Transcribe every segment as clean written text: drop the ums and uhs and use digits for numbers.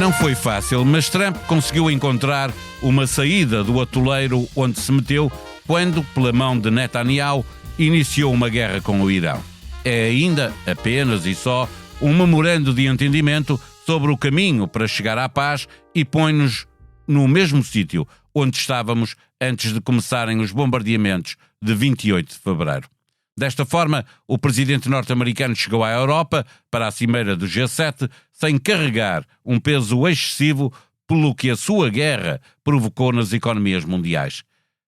Não foi fácil, mas Trump conseguiu encontrar uma saída do atoleiro onde se meteu quando, pela mão de Netanyahu, iniciou uma guerra com o Irão. É ainda, apenas e só, um memorando de entendimento sobre o caminho para chegar à paz e põe-nos no mesmo sítio onde estávamos antes de começarem os bombardeamentos de 28 de fevereiro. Desta forma, o presidente norte-americano chegou à Europa para a cimeira do G7 sem carregar um peso excessivo pelo que a sua guerra provocou nas economias mundiais.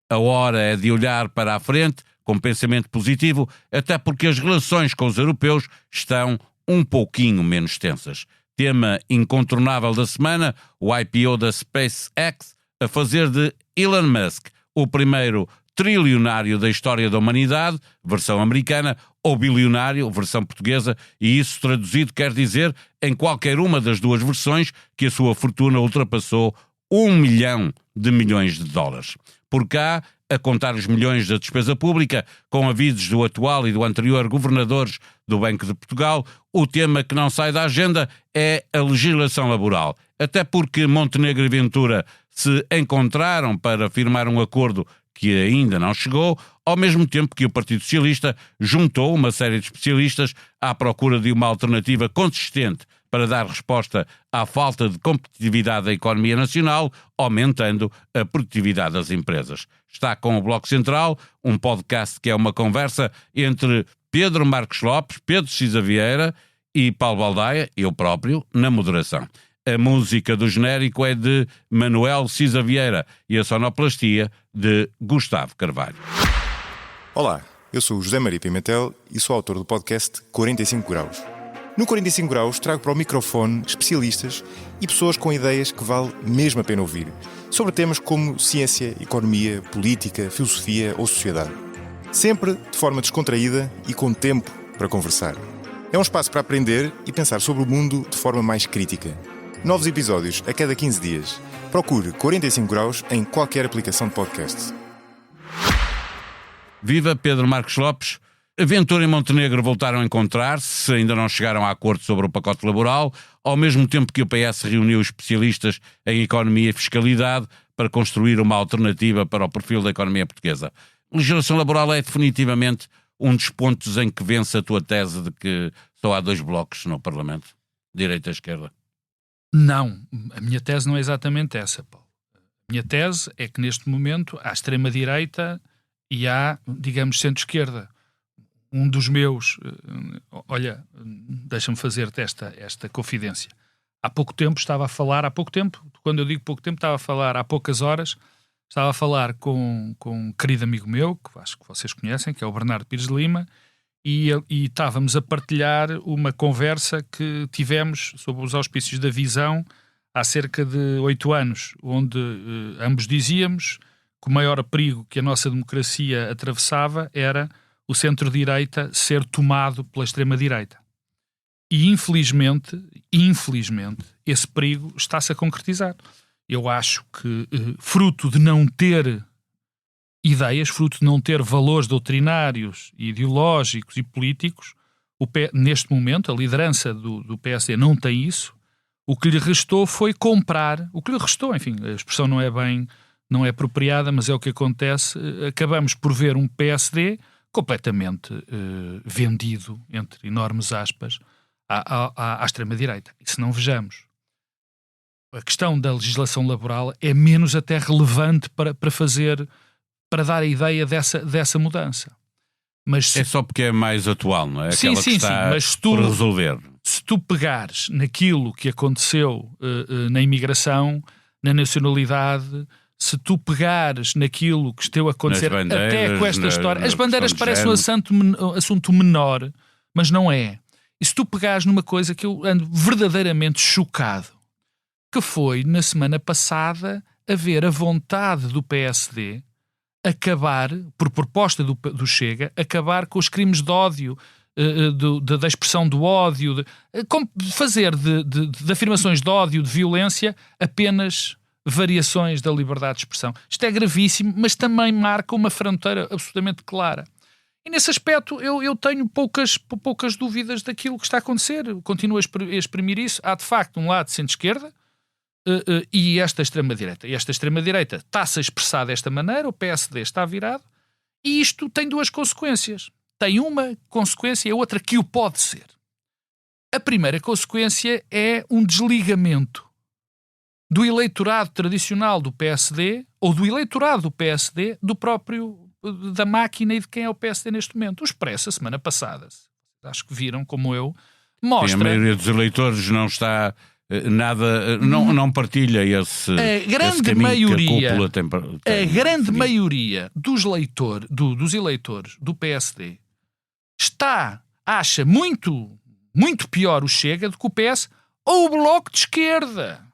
A hora é de olhar para a frente com pensamento positivo, até porque as relações com os europeus estão um pouquinho menos tensas. Tema incontornável da semana, o IPO da SpaceX, a fazer de Elon Musk o primeiro trilionário da história da humanidade, versão americana, ou bilionário, versão portuguesa, e isso traduzido quer dizer, em qualquer uma das duas versões, que a sua fortuna ultrapassou 1 milhão de milhões de dólares. Por cá, a contar os milhões da despesa pública, com avisos do atual e do anterior governadores do Banco de Portugal, o tema que não sai da agenda é a legislação laboral. Até porque Montenegro e Ventura se encontraram para firmar um acordo que ainda não chegou, ao mesmo tempo que o Partido Socialista juntou uma série de especialistas à procura de uma alternativa consistente para dar resposta à falta de competitividade da economia nacional, aumentando a produtividade das empresas. Está com o Bloco Central, um podcast que é uma conversa entre Pedro Marcos Lopes, Pedro Cisa Vieira e Paulo Baldaia, eu próprio, na moderação. A música do genérico é de Manuel Cisa Vieira e a sonoplastia de Gustavo Carvalho. Olá, eu sou o José Maria Pimentel e sou autor do podcast 45 Graus. No 45 Graus trago para o microfone especialistas e pessoas com ideias que vale mesmo a pena ouvir, sobre temas como ciência, economia, política, filosofia ou sociedade. Sempre de forma descontraída e com tempo para conversar. É um espaço para aprender e pensar sobre o mundo de forma mais crítica. Novos episódios a cada 15 dias. Procure 45 Graus em qualquer aplicação de podcast. Viva Pedro Marcos Lopes. Ventura e Montenegro voltaram a encontrar-se, ainda não chegaram a acordo sobre o pacote laboral, ao mesmo tempo que o PS reuniu especialistas em economia e fiscalidade para construir uma alternativa para o perfil da economia portuguesa. A legislação laboral é definitivamente um dos pontos em que vence a tua tese de que só há 2 blocos no Parlamento, direita e esquerda. Não, a minha tese não é exatamente essa, Paulo. A minha tese é que neste momento há extrema-direita e há, digamos, centro-esquerda. Um dos meus, olha, deixa-me fazer-te esta confidência. Há pouco tempo, quando eu digo pouco tempo, estava a falar há poucas horas, estava a falar com um querido amigo meu, que acho que vocês conhecem, que é o Bernardo Pires de Lima, e estávamos a partilhar uma conversa que tivemos sob os auspícios da Visão há cerca de 8 anos, onde ambos dizíamos que o maior perigo que a nossa democracia atravessava era o centro-direita ser tomado pela extrema-direita. E infelizmente, esse perigo está-se a concretizar. Eu acho que, fruto de não ter ideias, fruto de não ter valores doutrinários, ideológicos e políticos, neste momento a liderança do PSD não tem isso. O que lhe restou foi comprar, enfim, a expressão não é apropriada, mas é o que acontece. Acabamos por ver um PSD completamente vendido, entre enormes aspas, à extrema-direita. E se não vejamos, a questão da legislação laboral é menos até relevante para dar a ideia dessa mudança. Mas é só porque é mais atual, não é? Sim, que está mas por resolver. Se tu pegares naquilo que aconteceu na imigração, na nacionalidade, se tu pegares naquilo que esteve a acontecer até com esta história, as bandeiras parecem um assunto menor, mas não é. E se tu pegares numa coisa que eu ando verdadeiramente chocado, que foi, na semana passada, haver a vontade do PSD acabar, por proposta do Chega, acabar com os crimes de ódio, da expressão do ódio, fazer de afirmações de ódio, de violência, apenas variações da liberdade de expressão. Isto é gravíssimo, mas também marca uma fronteira absolutamente clara. E nesse aspecto eu tenho poucas dúvidas daquilo que está a acontecer. Continuo a exprimir isso. Há de facto um lado de centro-esquerda, e esta extrema-direita. Esta extrema-direita está-se a expressar desta maneira, o PSD está virado, e isto tem duas consequências. Tem uma consequência e a outra que o pode ser. A primeira consequência é um desligamento do eleitorado tradicional do PSD, ou do eleitorado do PSD, da máquina e de quem é o PSD neste momento. O Expresso, a semana passada, acho que viram, como eu, mostra... Sim, a maioria dos eleitores não está... não partilha esse caminho que a cúpula tem. A grande maioria dos eleitores do PSD acha muito pior o Chega do que o PS ou o Bloco de Esquerda.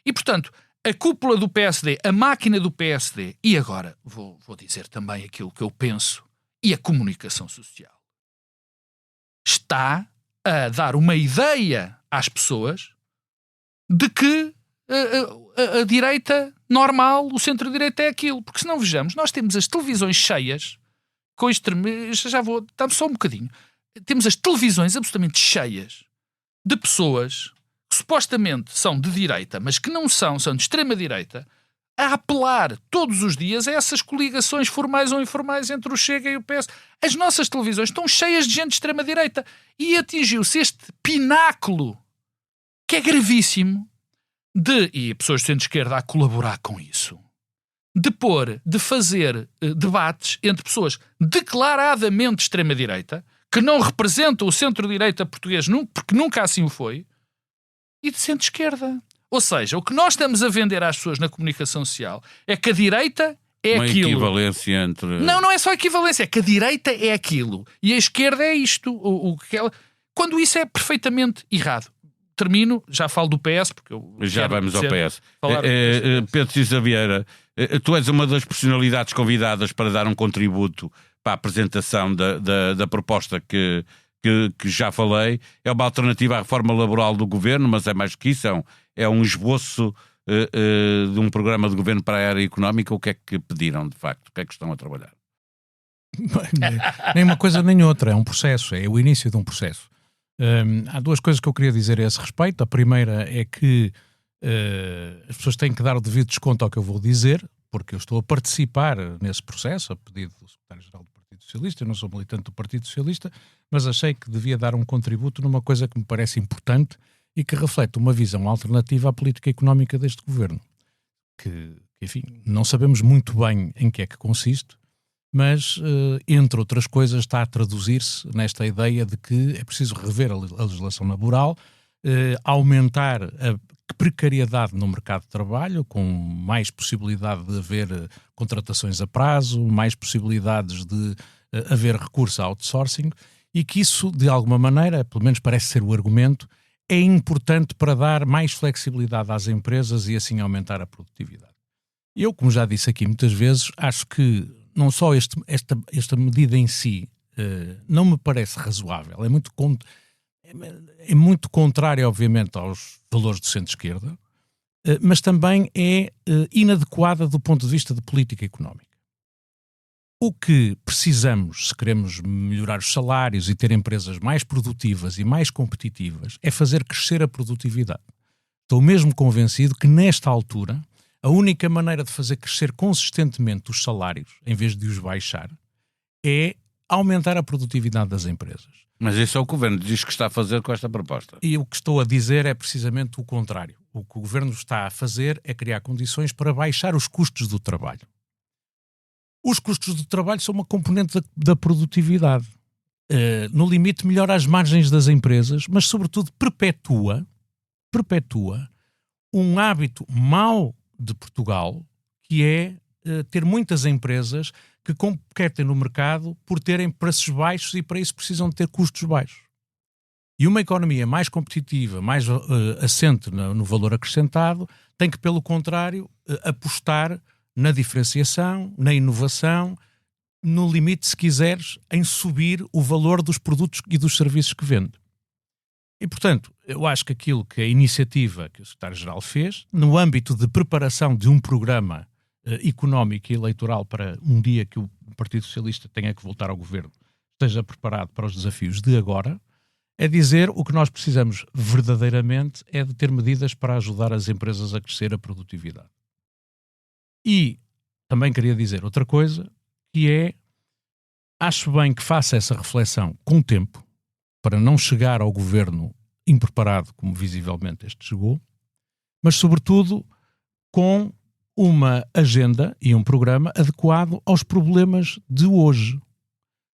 E, portanto, a cúpula do PSD, a máquina do PSD, e agora vou dizer também aquilo que eu penso, e a comunicação social, está a dar uma ideia às pessoas de que a direita normal, o centro-direita é aquilo. Porque se não vejamos, nós temos as televisões cheias com extremistas, dá-me só um bocadinho. Temos as televisões absolutamente cheias de pessoas que supostamente são de direita, mas que não são de extrema-direita, a apelar todos os dias a essas coligações formais ou informais entre o Chega e o PS. As nossas televisões estão cheias de gente de extrema-direita e atingiu-se este pináculo que é gravíssimo e pessoas de centro-esquerda a colaborar com isso, de fazer debates entre pessoas declaradamente de extrema-direita, que não representam o centro-direita português, porque nunca assim o foi, e de centro-esquerda. Ou seja, o que nós estamos a vender às pessoas na comunicação social é que a direita é uma aquilo. Uma equivalência entre... Não é só equivalência, é que a direita é aquilo e a esquerda é isto. Quando isso é perfeitamente errado. Termino, já falo do PS, porque eu já vamos ao PS. PS. Pedro Cisa Vieira, tu és uma das personalidades convidadas para dar um contributo para a apresentação da proposta que já falei. É uma alternativa à reforma laboral do governo, mas é mais que isso, é um esboço de um programa de governo para a área económica. O que é que pediram, de facto? O que é que estão a trabalhar? Nem uma coisa nem outra, é um processo, é o início de um processo. Há duas coisas que eu queria dizer a esse respeito. A primeira é que as pessoas têm que dar o devido desconto ao que eu vou dizer, porque eu estou a participar nesse processo, a pedido do secretário-geral do Partido Socialista. Eu não sou militante do Partido Socialista, mas achei que devia dar um contributo numa coisa que me parece importante e que reflete uma visão alternativa à política económica deste governo, que, enfim, não sabemos muito bem em que é que consiste, mas, entre outras coisas, está a traduzir-se nesta ideia de que é preciso rever a legislação laboral, aumentar a precariedade no mercado de trabalho, com mais possibilidade de haver contratações a prazo, mais possibilidades de haver recurso a outsourcing, e que isso, de alguma maneira, pelo menos parece ser o argumento, é importante para dar mais flexibilidade às empresas e assim aumentar a produtividade. Eu, como já disse aqui muitas vezes, acho que não só esta medida em si não me parece razoável, é muito contrária, obviamente, aos valores do centro-esquerda, mas também é inadequada do ponto de vista de política económica. O que precisamos, se queremos melhorar os salários e ter empresas mais produtivas e mais competitivas, é fazer crescer a produtividade. Estou mesmo convencido que, nesta altura, a única maneira de fazer crescer consistentemente os salários, em vez de os baixar, é aumentar a produtividade das empresas. Mas isso é o que o Governo diz que está a fazer com esta proposta. E o que estou a dizer é precisamente o contrário. O que o Governo está a fazer é criar condições para baixar os custos do trabalho. Os custos do trabalho são uma componente da produtividade. No limite, melhora as margens das empresas, mas, sobretudo, perpetua um hábito mau de Portugal, que é ter muitas empresas que competem no mercado por terem preços baixos e, para isso, precisam de ter custos baixos. E uma economia mais competitiva, mais assente no valor acrescentado, tem que, pelo contrário, apostar na diferenciação, na inovação, no limite, se quiseres, em subir o valor dos produtos e dos serviços que vende. E, portanto, eu acho que aquilo que a iniciativa que o secretário-geral fez, no âmbito de preparação de um programa económico e eleitoral para um dia que o Partido Socialista tenha que voltar ao governo, esteja preparado para os desafios de agora, é dizer o que nós precisamos verdadeiramente é de ter medidas para ajudar as empresas a crescer a produtividade. E também queria dizer outra coisa, que é, acho bem que faça essa reflexão com tempo, para não chegar ao governo impreparado, como visivelmente este chegou, mas sobretudo com uma agenda e um programa adequado aos problemas de hoje.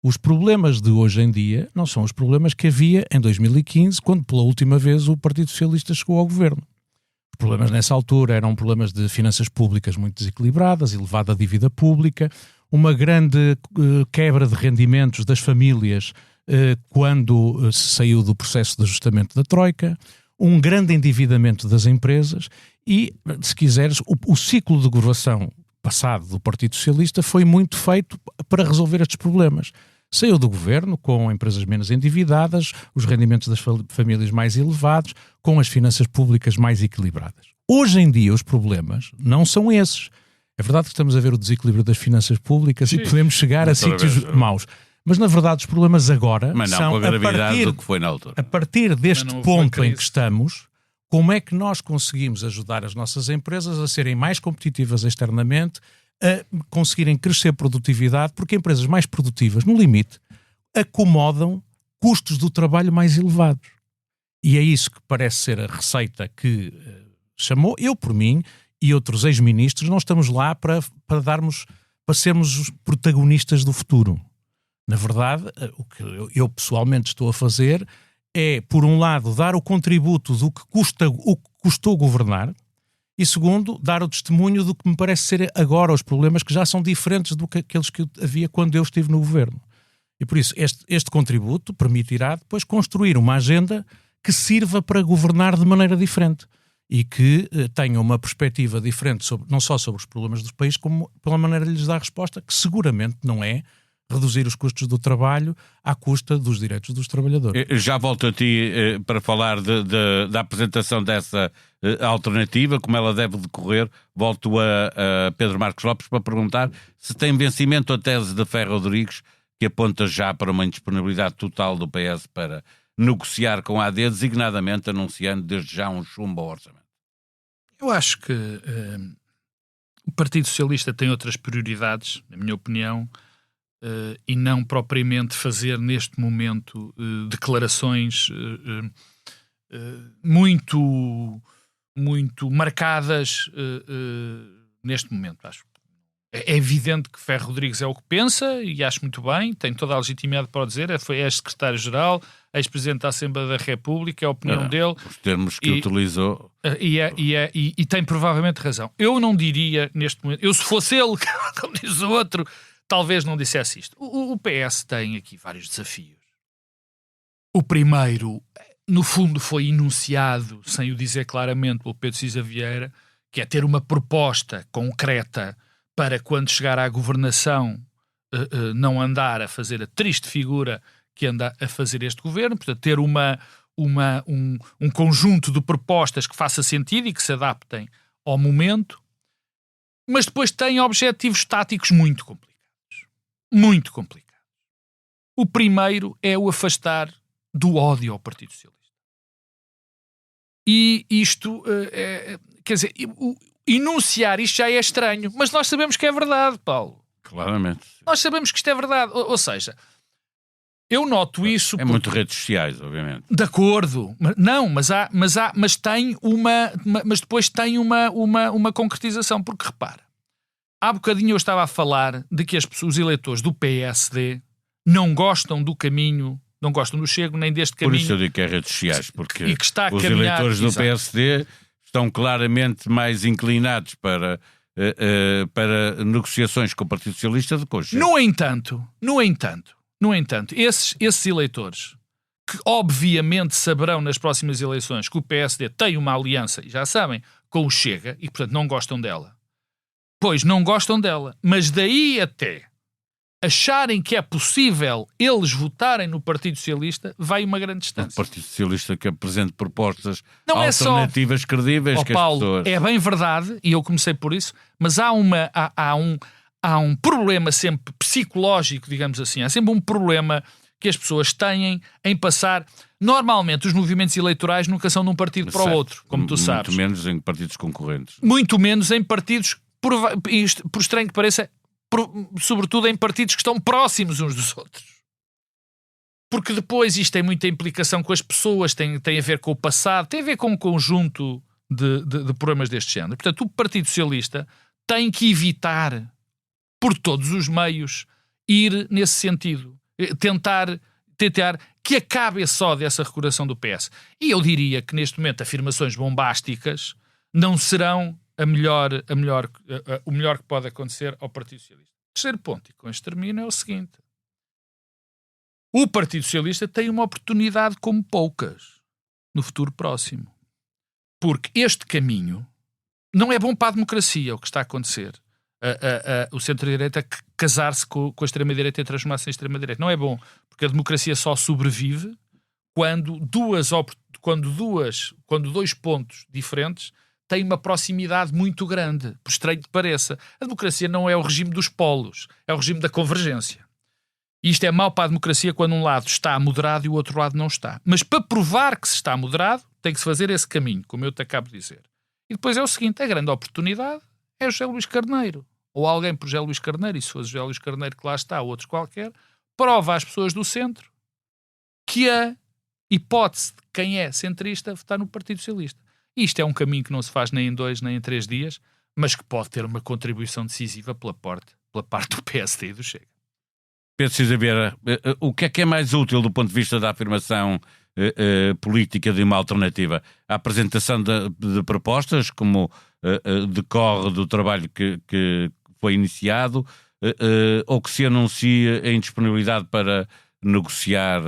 Os problemas de hoje em dia não são os problemas que havia em 2015, quando pela última vez o Partido Socialista chegou ao governo. Os problemas nessa altura eram problemas de finanças públicas muito desequilibradas, elevada dívida pública, uma grande quebra de rendimentos das famílias quando se saiu do processo de ajustamento da Troika, um grande endividamento das empresas e, se quiseres, o ciclo de governação passado do Partido Socialista foi muito feito para resolver estes problemas. Saiu do governo com empresas menos endividadas, os rendimentos das famílias mais elevados, com as finanças públicas mais equilibradas. Hoje em dia os problemas não são esses. É verdade que estamos a ver o desequilíbrio das finanças públicas e podemos chegar a sítios maus. Mas, na verdade, os problemas agora são, do que foi na altura. A partir deste ponto em que estamos, como é que nós conseguimos ajudar as nossas empresas a serem mais competitivas externamente, a conseguirem crescer produtividade, porque empresas mais produtivas, no limite, acomodam custos do trabalho mais elevados. E é isso que parece ser a receita que chamou. Eu, por mim, e outros ex-ministros, não estamos lá para sermos os protagonistas do futuro. Na verdade, o que eu pessoalmente estou a fazer é, por um lado, dar o contributo do que custou governar e, segundo, dar o testemunho do que me parece ser agora os problemas que já são diferentes do que aqueles que havia quando eu estive no governo. E por isso este contributo permitirá depois construir uma agenda que sirva para governar de maneira diferente e que tenha uma perspectiva diferente não só sobre os problemas do país, como pela maneira de lhes dar resposta, que seguramente não é reduzir os custos do trabalho à custa dos direitos dos trabalhadores. Já volto a ti para falar da apresentação dessa alternativa, como ela deve decorrer. Volto a Pedro Marcos Lopes para perguntar se tem vencimento a tese de Ferro Rodrigues, que aponta já para uma indisponibilidade total do PS para negociar com a AD, designadamente anunciando desde já um chumbo ao orçamento. Eu acho que o Partido Socialista tem outras prioridades, na minha opinião, e não propriamente fazer neste momento declarações muito marcadas neste momento. Acho. É evidente que Ferro Rodrigues é o que pensa e acho muito bem, tem toda a legitimidade para o dizer, é ex-secretário-geral, ex-presidente da Assembleia da República, é a opinião dele. Os termos que utilizou. E tem provavelmente razão. Eu não diria neste momento, se fosse ele, como diz o outro, talvez não dissesse isto. O PS tem aqui vários desafios. O primeiro, no fundo, foi enunciado, sem o dizer claramente, pelo Pedro Cisa Vieira, que é ter uma proposta concreta para, quando chegar à governação, não andar a fazer a triste figura que anda a fazer este governo. Portanto, ter um conjunto de propostas que faça sentido e que se adaptem ao momento. Mas depois tem objetivos táticos muito complicados. Muito complicado. O primeiro é o afastar do ódio ao Partido Socialista. E isto, quer dizer, enunciar isto já é estranho, mas nós sabemos que é verdade, Paulo. Claramente. Nós sabemos que isto é verdade. Ou seja, eu noto isso... É muito redes sociais, obviamente. De acordo. Não, mas tem uma... Mas depois tem uma concretização, porque repara, há bocadinho eu estava a falar de que os eleitores do PSD não gostam do caminho, não gostam do Chego, nem deste caminho. Por isso eu digo que é redes sociais, porque e que está a os caminhar, eleitores do exato. PSD estão claramente mais inclinados para negociações com o Partido Socialista do que com o Chego. No entanto, esses eleitores, que obviamente saberão nas próximas eleições que o PSD tem uma aliança, e já sabem, com o Chega, e portanto não gostam dela, mas daí até acharem que é possível eles votarem no Partido Socialista, vai uma grande distância. O Partido Socialista que apresente propostas não alternativas credíveis que Paulo, as pessoas... É bem verdade, e eu comecei por isso, mas há um problema sempre psicológico, digamos assim, há sempre um problema que as pessoas têm em passar... Normalmente, os movimentos eleitorais nunca são de um partido para o outro, como tu sabes. Muito menos em partidos concorrentes. Muito menos em partidos, por estranho que pareça, sobretudo em partidos que estão próximos uns dos outros. Porque depois isto tem muita implicação com as pessoas, tem a ver com o passado, tem a ver com um conjunto de problemas deste género. Portanto, o Partido Socialista tem que evitar, por todos os meios, ir nesse sentido. Tentar que acabe só dessa recordação do PS. E eu diria que neste momento afirmações bombásticas não serão o melhor que pode acontecer ao Partido Socialista. O terceiro ponto, e com este termino, é o seguinte. O Partido Socialista tem uma oportunidade como poucas no futuro próximo. Porque este caminho não é bom para a democracia, o que está a acontecer. O centro-direita casar-se com a extrema-direita e transformar-se em extrema-direita. Não é bom, porque a democracia só sobrevive quando dois pontos diferentes têm uma proximidade muito grande, por estranho que pareça. A democracia não é o regime dos polos, é o regime da convergência. E isto é mau para a democracia quando um lado está moderado e o outro lado não está. Mas para provar que se está moderado, tem que se fazer esse caminho, como eu te acabo de dizer. E depois é o seguinte, a grande oportunidade é o José Luís Carneiro. Ou alguém por José Luís Carneiro, e se for José Luís Carneiro que lá está, ou outros qualquer, prova às pessoas do centro que a hipótese de quem é centrista votar no Partido Socialista. E isto é um caminho que não se faz nem em 2 nem em 3 dias, mas que pode ter uma contribuição decisiva pela parte do PSD e do Chega. Pedro Cisa Vieira, o que é mais útil do ponto de vista da afirmação política de uma alternativa? A apresentação de propostas, como decorre do trabalho que foi iniciado, ou que se anuncia a indisponibilidade para negociar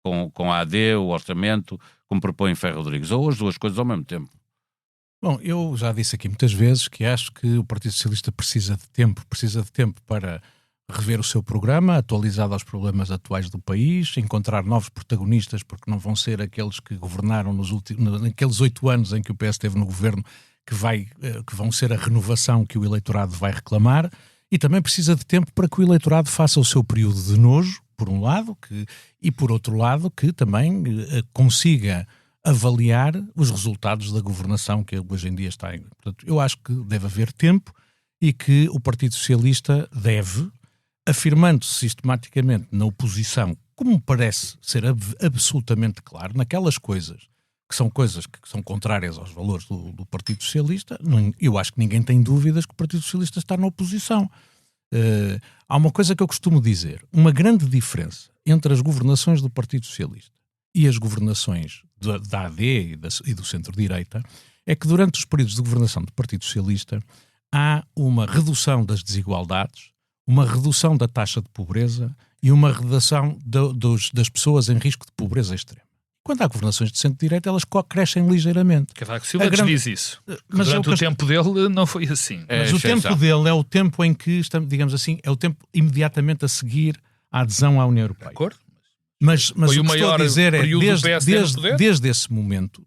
com a AD o orçamento, como propõe Ferro Rodrigues, ou as duas coisas ao mesmo tempo? Bom, eu já disse aqui muitas vezes que acho que o Partido Socialista precisa de tempo para rever o seu programa, atualizado aos problemas atuais do país, encontrar novos protagonistas, porque não vão ser aqueles que governaram naqueles 8 anos em que o PS esteve no governo, que vão ser a renovação que o eleitorado vai reclamar, e também precisa de tempo para que o eleitorado faça o seu período de nojo, por um lado, e por outro lado, que também consiga avaliar os resultados da governação que hoje em dia está em. Portanto, eu acho que deve haver tempo e que o Partido Socialista deve, afirmando-se sistematicamente na oposição, como me parece ser absolutamente claro, naquelas coisas que são contrárias aos valores do Partido Socialista, eu acho que ninguém tem dúvidas que o Partido Socialista está na oposição. Há uma coisa que eu costumo dizer, uma grande diferença entre as governações do Partido Socialista e as governações da AD e do centro-direita é que durante os períodos de governação do Partido Socialista há uma redução das desigualdades, uma redução da taxa de pobreza e uma redução das pessoas em risco de pobreza extrema. Quando há governações de centro-direita, elas crescem ligeiramente. Cavaco Silva diz isso. Mas durante o tempo dele não foi assim. Mas o tempo dele é o tempo em que, digamos assim, é o tempo imediatamente a seguir à adesão à União Europeia. De acordo? Mas o que estou a dizer é, desde esse momento,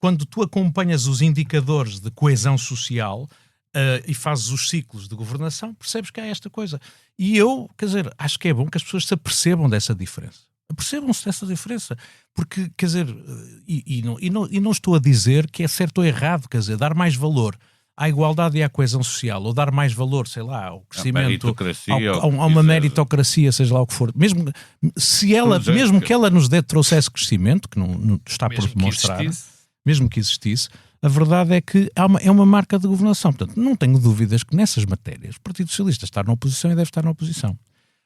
quando tu acompanhas os indicadores de coesão social e fazes os ciclos de governação, percebes que há esta coisa. E eu, acho que é bom que as pessoas se apercebam dessa diferença. Apercebam-se dessa diferença. Porque, não estou a dizer que é certo ou errado, dar mais valor à igualdade e à coesão social, ou dar mais valor, sei lá, ao crescimento, a uma meritocracia, seja lá o que for. Mesmo que ela nos trouxesse crescimento, que não está por demonstrar, mesmo que existisse, a verdade é que é uma marca de governação. Portanto, não tenho dúvidas que nessas matérias o Partido Socialista está na oposição e deve estar na oposição.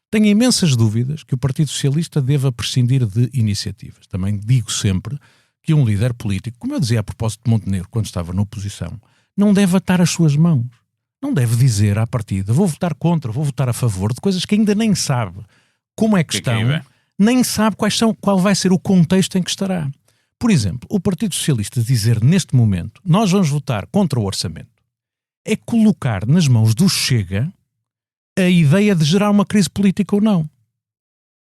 Tenho imensas dúvidas que o Partido Socialista deva prescindir de iniciativas. Também digo sempre que um líder político, como eu dizia a propósito de Montenegro, quando estava na oposição, não deve atar as suas mãos. Não deve dizer à partida, vou votar contra, vou votar a favor de coisas que ainda nem sabe como é que estão, nem sabe qual vai ser o contexto em que estará. Por exemplo, o Partido Socialista dizer neste momento, nós vamos votar contra o orçamento, é colocar nas mãos do Chega a ideia de gerar uma crise política ou não.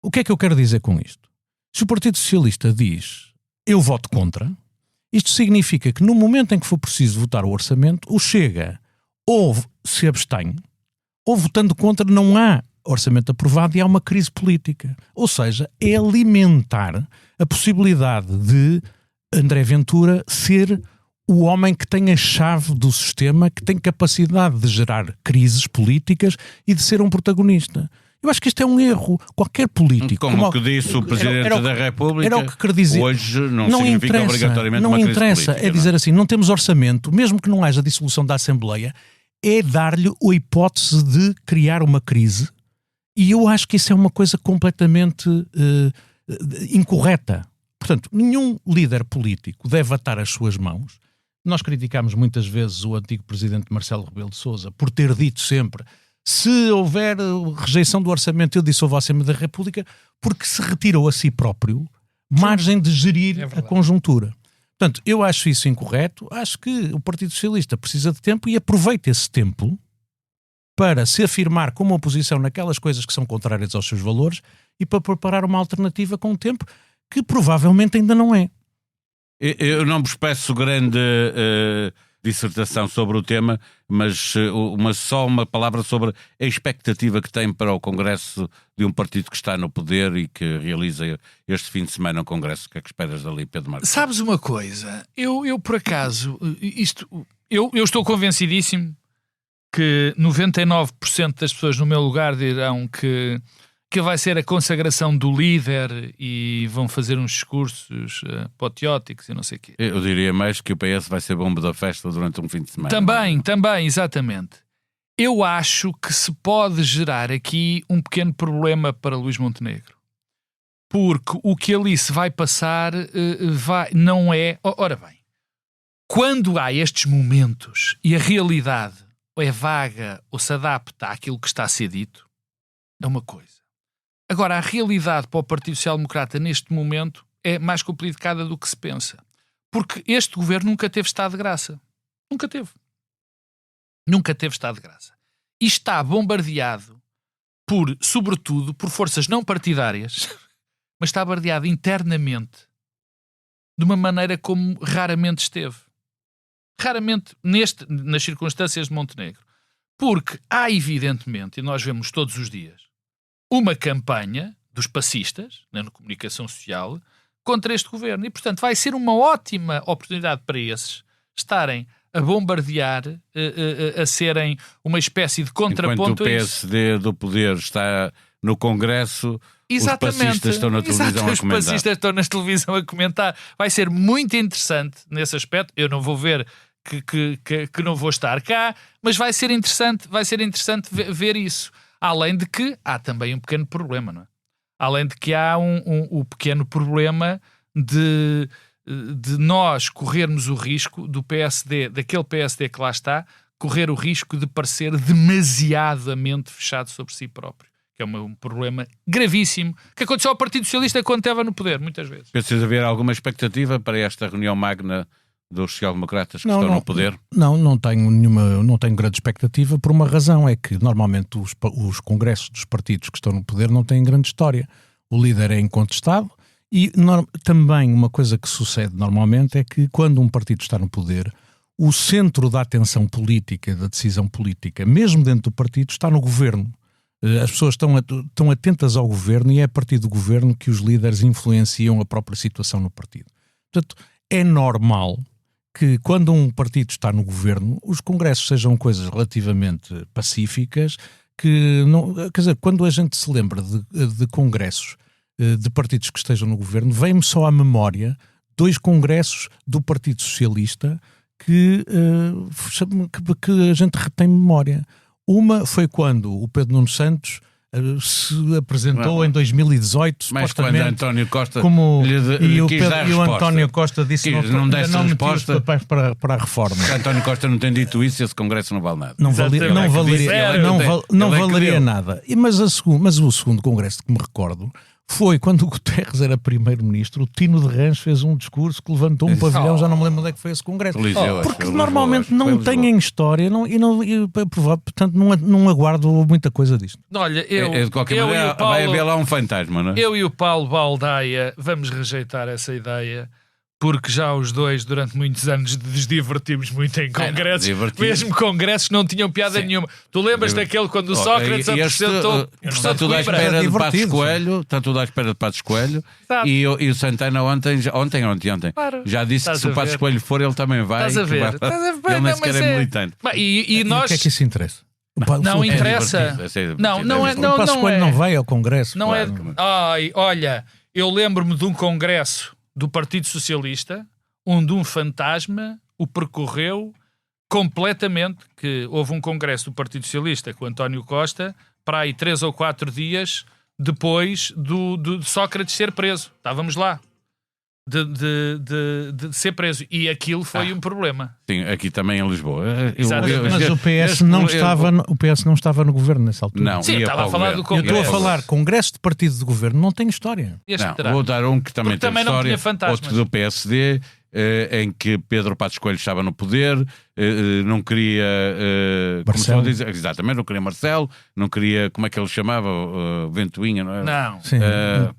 O que é que eu quero dizer com isto? Se o Partido Socialista diz, eu voto contra, isto significa que no momento em que for preciso votar o orçamento, o Chega ou se abstém, ou votando contra não há orçamento aprovado e há uma crise política. Ou seja, é alimentar a possibilidade de André Ventura ser o homem que tem a chave do sistema, que tem capacidade de gerar crises políticas e de ser um protagonista. Eu acho que isto é um erro. Qualquer político... Como que disse o Presidente da República, era o que quer dizer. Hoje não significa obrigatoriamente uma crise política. Não interessa, é dizer assim, não temos orçamento, mesmo que não haja dissolução da Assembleia, é dar-lhe a hipótese de criar uma crise, e eu acho que isso é uma coisa completamente incorreta. Portanto, nenhum líder político deve atar as suas mãos. Nós criticámos muitas vezes o antigo presidente Marcelo Rebelo de Sousa por ter dito sempre: se houver rejeição do orçamento, eu dissolvo a Assembleia da República, porque se retirou a si próprio margem de gerir a conjuntura. Portanto, eu acho isso incorreto. Acho que o Partido Socialista precisa de tempo e aproveita esse tempo para se afirmar como oposição naquelas coisas que são contrárias aos seus valores e para preparar uma alternativa com o tempo que provavelmente ainda não é. Eu não vos peço grande dissertação sobre o tema, mas só uma palavra sobre a expectativa que tem para o Congresso de um partido que está no poder e que realiza este fim de semana um Congresso. O que é que esperas dali, Pedro Marques? Sabes uma coisa? Eu por acaso, eu estou convencidíssimo que 99% das pessoas no meu lugar dirão que vai ser a consagração do líder e vão fazer uns discursos apoteóticos e não sei o quê. Eu diria mais que o PS vai ser bomba da festa durante um fim de semana. Também, exatamente. Eu acho que se pode gerar aqui um pequeno problema para Luís Montenegro. Porque o que ali se vai passar não é... Ora bem, quando há estes momentos e a realidade é vaga ou se adapta àquilo que está a ser dito, é uma coisa. Agora, a realidade para o Partido Social Democrata neste momento é mais complicada do que se pensa. Porque este governo nunca teve estado de graça. Nunca teve. Nunca teve estado de graça. E está bombardeado sobretudo, por forças não partidárias, mas está bombardeado internamente de uma maneira como raramente esteve. Raramente nas circunstâncias de Montenegro. Porque há, evidentemente, e nós vemos todos os dias, uma campanha dos passistas, na comunicação social, contra este governo. E, portanto, vai ser uma ótima oportunidade para esses estarem a bombardear, a serem uma espécie de contraponto. Enquanto o PSD do poder está no Congresso, exatamente, os passistas estão na televisão a comentar. Os passistas estão na televisão a comentar. Vai ser muito interessante nesse aspecto. Eu não vou ver que não vou estar cá, mas vai ser interessante ver isso. Além de que há também um pequeno problema, não é? Além de que há um pequeno problema de nós corrermos o risco do PSD, daquele PSD que lá está, correr o risco de parecer demasiadamente fechado sobre si próprio. Que é um problema gravíssimo que aconteceu ao Partido Socialista quando estava no poder, muitas vezes. Pensas haver alguma expectativa para esta reunião magna dos social-democratas que estão no poder? Não tenho grande expectativa por uma razão, é que normalmente os congressos dos partidos que estão no poder não têm grande história. O líder é incontestado e também uma coisa que sucede normalmente é que quando um partido está no poder, o centro da atenção política, da decisão política, mesmo dentro do partido, está no governo. As pessoas estão atentas ao governo e é a partir do governo que os líderes influenciam a própria situação no partido. Portanto, é normal que quando um partido está no governo, os congressos sejam coisas relativamente pacíficas, quer dizer, quando a gente se lembra de congressos de partidos que estejam no governo, vem-me só à memória 2 congressos do Partido Socialista que a gente retém memória. Uma foi quando o Pedro Nuno Santos se apresentou em 2018, mas supostamente, quando António Costa e o António Costa disse que não desse resposta para a reforma. Se António Costa não tem dito isso, esse Congresso não vale nada. Não valeria nada. Mas o segundo Congresso que me recordo foi quando o Guterres era primeiro-ministro, o Tino de Rãs fez um discurso que levantou um pavilhão, já não me lembro onde é que foi esse congresso. Porque normalmente não têm história portanto não aguardo muita coisa disto. Olha, de qualquer maneira vai haver lá um fantasma, não é? Eu e o Paulo Baldaia vamos rejeitar essa ideia porque já os dois, durante muitos anos, nos divertimos muito em congressos. Mesmo congressos não tinham piada nenhuma. Tu lembras daquele quando o Sócrates apresentou... Está tudo à espera de Passos Coelho. Está tudo à espera de Passos Coelho. E o Santana ontem, claro, já disse que se o Passos Coelho for, ele também vai. Estás a ver? Ele nem sequer é militante. E nós... O que é que isso interessa? Não interessa. Não é. O Passos Coelho não vai ao Congresso. Não é. Olha, eu lembro-me de um congresso do Partido Socialista onde um fantasma o percorreu completamente, que houve um congresso do Partido Socialista com António Costa para aí 3 ou 4 dias depois de Sócrates ser preso. Estávamos lá. De ser preso. E aquilo foi um problema. Sim, aqui também em Lisboa. Mas o PS não estava no governo nessa altura. Não, sim, estava a falar do Congresso. Eu estou a falar, Congresso de Partido de Governo não tem história. Vou dar um que também tem história, outro do PSD, em que Pedro Passos Coelho estava no poder, não queria Marcelo. Exatamente, não queria Marcelo, não queria, como é que ele chamava? Ventoinha, não é? Não. Sim,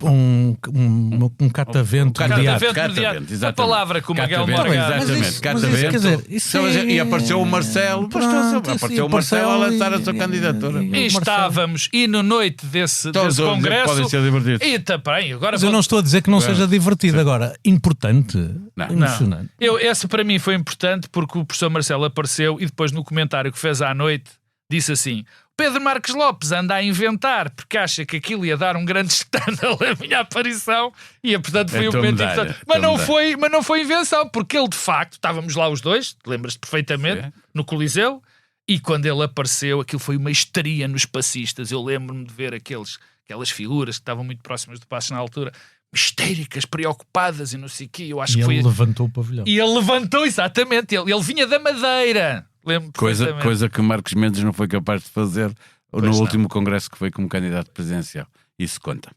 um catavento mediático. A palavra que o Miguel Morgado. Exatamente, catavento. E apareceu o Marcelo, apareceu o Marcelo a lançar a sua candidatura. E estávamos, e na noite desse congresso... Podem ser divertidos. E também, agora... Mas eu não estou a dizer que não seja divertido. Agora, importante... Não. Esse para mim foi importante porque o professor Marcelo apareceu e depois no comentário que fez à noite disse assim: Pedro Marques Lopes anda a inventar porque acha que aquilo ia dar um grande escândalo a minha aparição e portanto foi um momento importante. Mas não foi invenção, porque ele de facto, estávamos lá os dois, lembras-te perfeitamente, no Coliseu, e quando ele apareceu aquilo foi uma histeria nos passistas. Eu lembro-me de ver aquelas figuras que estavam muito próximas do Passos na altura, histéricas, preocupadas e não sei o quê. Eu acho que foi... levantou o pavilhão. E ele levantou, exatamente. Ele vinha da Madeira. Coisa que Marcos Mendes não foi capaz de fazer último congresso que foi como candidato presidencial. Isso conta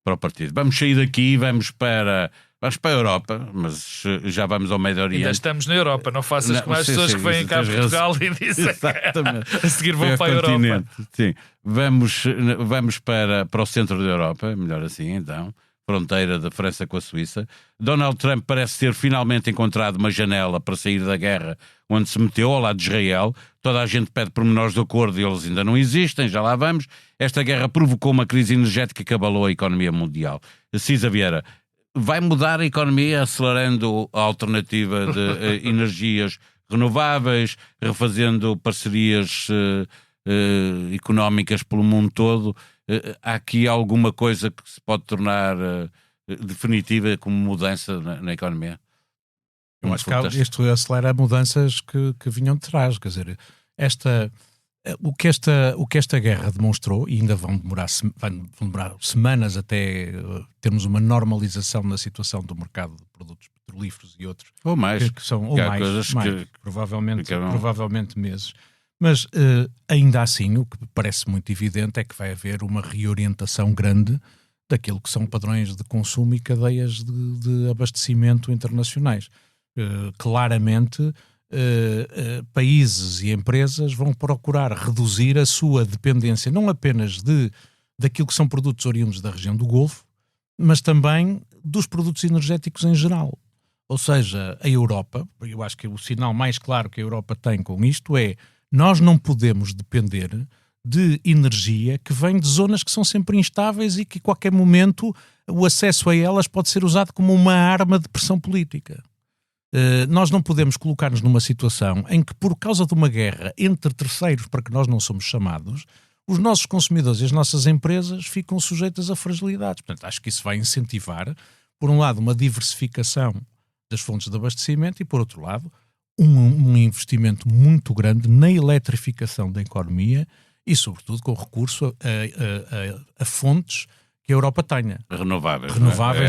para o partido. Vamos sair daqui, vamos para a Europa, mas já vamos ao Médio Oriente. Ainda estamos na Europa, não faças como as pessoas que vêm cá a Portugal e dizem a seguir vão para a Europa. Sim. Vamos para o centro da Europa, melhor assim então. Fronteira da França com a Suíça. Donald Trump parece ter finalmente encontrado uma janela para sair da guerra onde se meteu ao lado de Israel. Toda a gente pede pormenores de acordo e eles ainda não existem, já lá vamos. Esta guerra provocou uma crise energética que abalou a economia mundial. Cisa Vieira, vai mudar a economia acelerando a alternativa de energias renováveis, refazendo parcerias económicas pelo mundo todo? Há aqui alguma coisa que se pode tornar definitiva como mudança na economia? Eu acho que isto acelera mudanças que vinham de trás. Quer dizer, o que esta guerra demonstrou, e ainda vão demorar semanas até termos uma normalização na situação do mercado de produtos petrolíferos e outros, ou mais, provavelmente meses. Mas ainda assim, o que parece muito evidente é que vai haver uma reorientação grande daquilo que são padrões de consumo e cadeias de abastecimento internacionais. Claramente, países e empresas vão procurar reduzir a sua dependência, não apenas daquilo que são produtos oriundos da região do Golfo, mas também dos produtos energéticos em geral. Ou seja, a Europa, eu acho que o sinal mais claro que a Europa tem com isto é: nós não podemos depender de energia que vem de zonas que são sempre instáveis e que a qualquer momento o acesso a elas pode ser usado como uma arma de pressão política. Nós não podemos colocar-nos numa situação em que, por causa de uma guerra entre terceiros para que nós não somos chamados, os nossos consumidores e as nossas empresas ficam sujeitas a fragilidades. Portanto, acho que isso vai incentivar, por um lado, uma diversificação das fontes de abastecimento e, por outro lado, um investimento muito grande na eletrificação da economia e, sobretudo, com recurso a fontes que a Europa tenha. Renováveis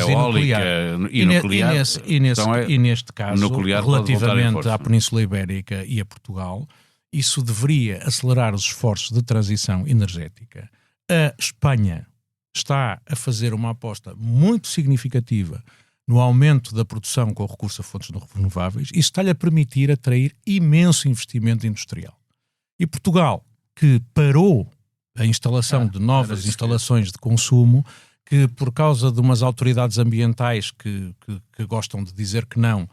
e nuclear. E neste caso, relativamente à Península Ibérica e a Portugal, isso deveria acelerar os esforços de transição energética. A Espanha está a fazer uma aposta muito significativa no aumento da produção com recurso a fontes renováveis. Isso está-lhe a permitir atrair imenso investimento industrial. E Portugal, que parou a instalação de novas instalações de consumo, que por causa de umas autoridades ambientais que gostam de dizer que não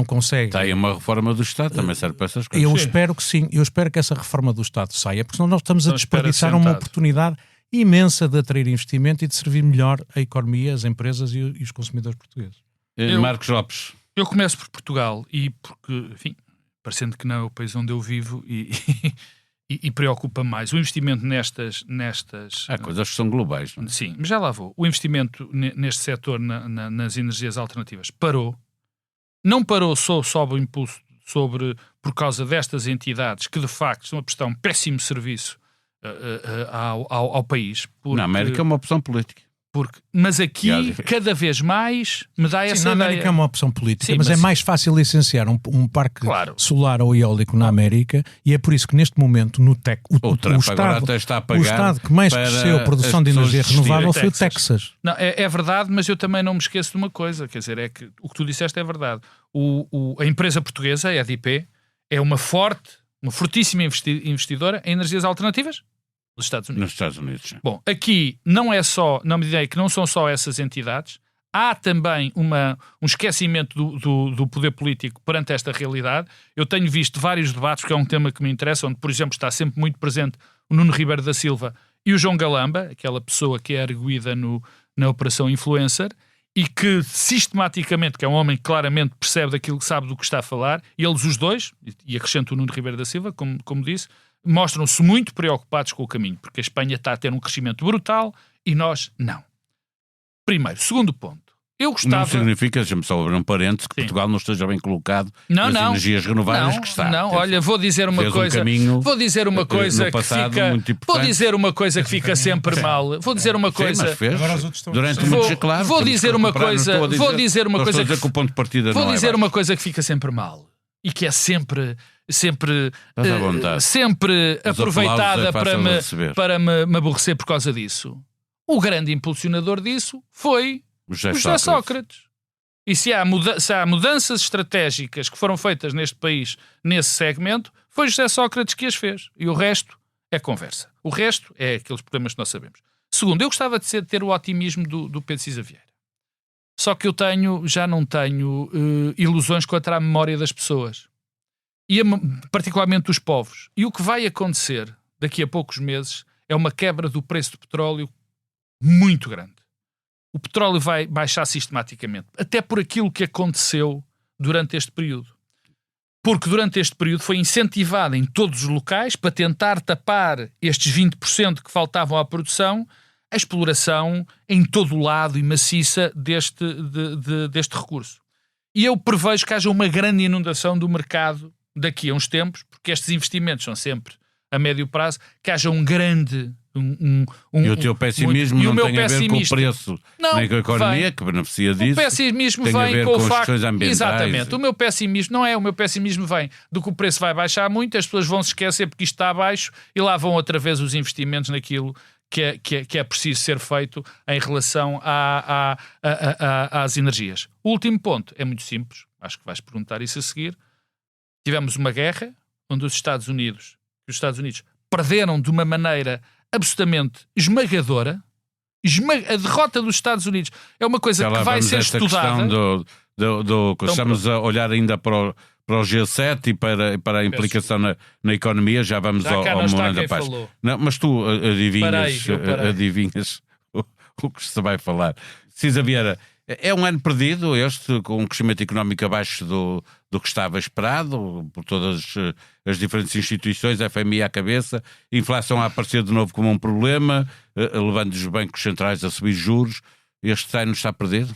consegue... Está aí uma reforma do Estado, também serve para essas coisas. Eu espero que sim, eu espero que essa reforma do Estado saia, porque senão nós estamos a desperdiçar uma oportunidade imensa de atrair investimento e de servir melhor a economia, as empresas e os consumidores portugueses. Marcos Lopes. Eu começo por Portugal e porque, enfim, parecendo que não é o país onde eu vivo e preocupa mais. O investimento nestas... Há coisas que são globais. Não é? Sim, mas já lá vou. O investimento neste setor, nas energias alternativas, parou. Não parou só sob o impulso por causa destas entidades que, de facto, estão a prestar um péssimo serviço ao país. Na América é uma opção política. Mas aqui, cada vez mais, me dá essa ideia. Na América é uma opção política, mas é mais fácil licenciar um parque solar ou eólico na América, e é por isso que neste momento no o Estado que mais cresceu a produção de energia renovável foi o Texas. Não, é verdade, mas eu também não me esqueço de uma coisa, quer dizer, é que o que tu disseste é verdade. A empresa portuguesa, a EDP, é uma fortíssima investidora em energias alternativas nos Estados Unidos. Bom, aqui não é só, não me direi que não são só essas entidades, há também um esquecimento do poder político perante esta realidade. Eu tenho visto vários debates, que é um tema que me interessa, onde, por exemplo, está sempre muito presente o Nuno Ribeiro da Silva e o João Galamba, aquela pessoa que é arguída na Operação Influencer, e que sistematicamente, que é um homem que claramente percebe daquilo que sabe do que está a falar, e eles os dois, e acrescento o Nuno Ribeiro da Silva, como disse, mostram-se muito preocupados com o caminho, porque a Espanha está a ter um crescimento brutal e nós não. Primeiro. Segundo ponto. Eu gostava... Não significa, deixa-me só abrir um parênteses, que Portugal não esteja bem colocado nas energias renováveis que está. Não, olha, vou dizer uma coisa que fica sempre mal. Vou dizer uma coisa... Mas fez. Durante muitos, claro. Vou dizer uma coisa que fica sempre mal. E que é sempre aproveitada para me aborrecer por causa disso. O grande impulsionador disso foi o José Sócrates. E se há mudanças estratégicas que foram feitas neste país, nesse segmento, foi José Sócrates que as fez. E o resto é conversa. O resto é aqueles problemas que nós sabemos. Segundo, eu gostava de ter o otimismo do Pedro Cisa Vieira. Só que eu já não tenho ilusões contra a memória das pessoas. E particularmente dos povos. E o que vai acontecer daqui a poucos meses é uma quebra do preço do petróleo muito grande. O petróleo vai baixar sistematicamente, até por aquilo que aconteceu durante este período. Porque durante este período foi incentivado em todos os locais, para tentar tapar estes 20% que faltavam à produção, a exploração em todo o lado e maciça deste recurso. E eu prevejo que haja uma grande inundação do mercado daqui a uns tempos, porque estes investimentos são sempre a médio prazo, que haja um grande... e o teu pessimismo não tem a ver com o preço, nem com a economia, que beneficia disso. O pessimismo vem com o facto... Exatamente. O meu pessimismo vem do que o preço vai baixar muito, as pessoas vão se esquecer porque isto está abaixo e lá vão outra vez os investimentos naquilo que é preciso ser feito em relação às energias. O último ponto é muito simples, acho que vais perguntar isso a seguir. Tivemos uma guerra onde os Estados Unidos perderam de uma maneira absolutamente esmagadora. A derrota dos Estados Unidos é uma coisa que vai ser estudada. Estamos a olhar ainda para o G7 e para a implicação na economia, já vamos ao momento da paz. Não, mas tu adivinhas o que se vai falar. Cisa Vieira, é um ano perdido este, com um crescimento económico abaixo do que estava esperado, por todas as diferentes instituições, FMI à cabeça, inflação a aparecer de novo como um problema, levando os bancos centrais a subir juros. Este ano está perdido?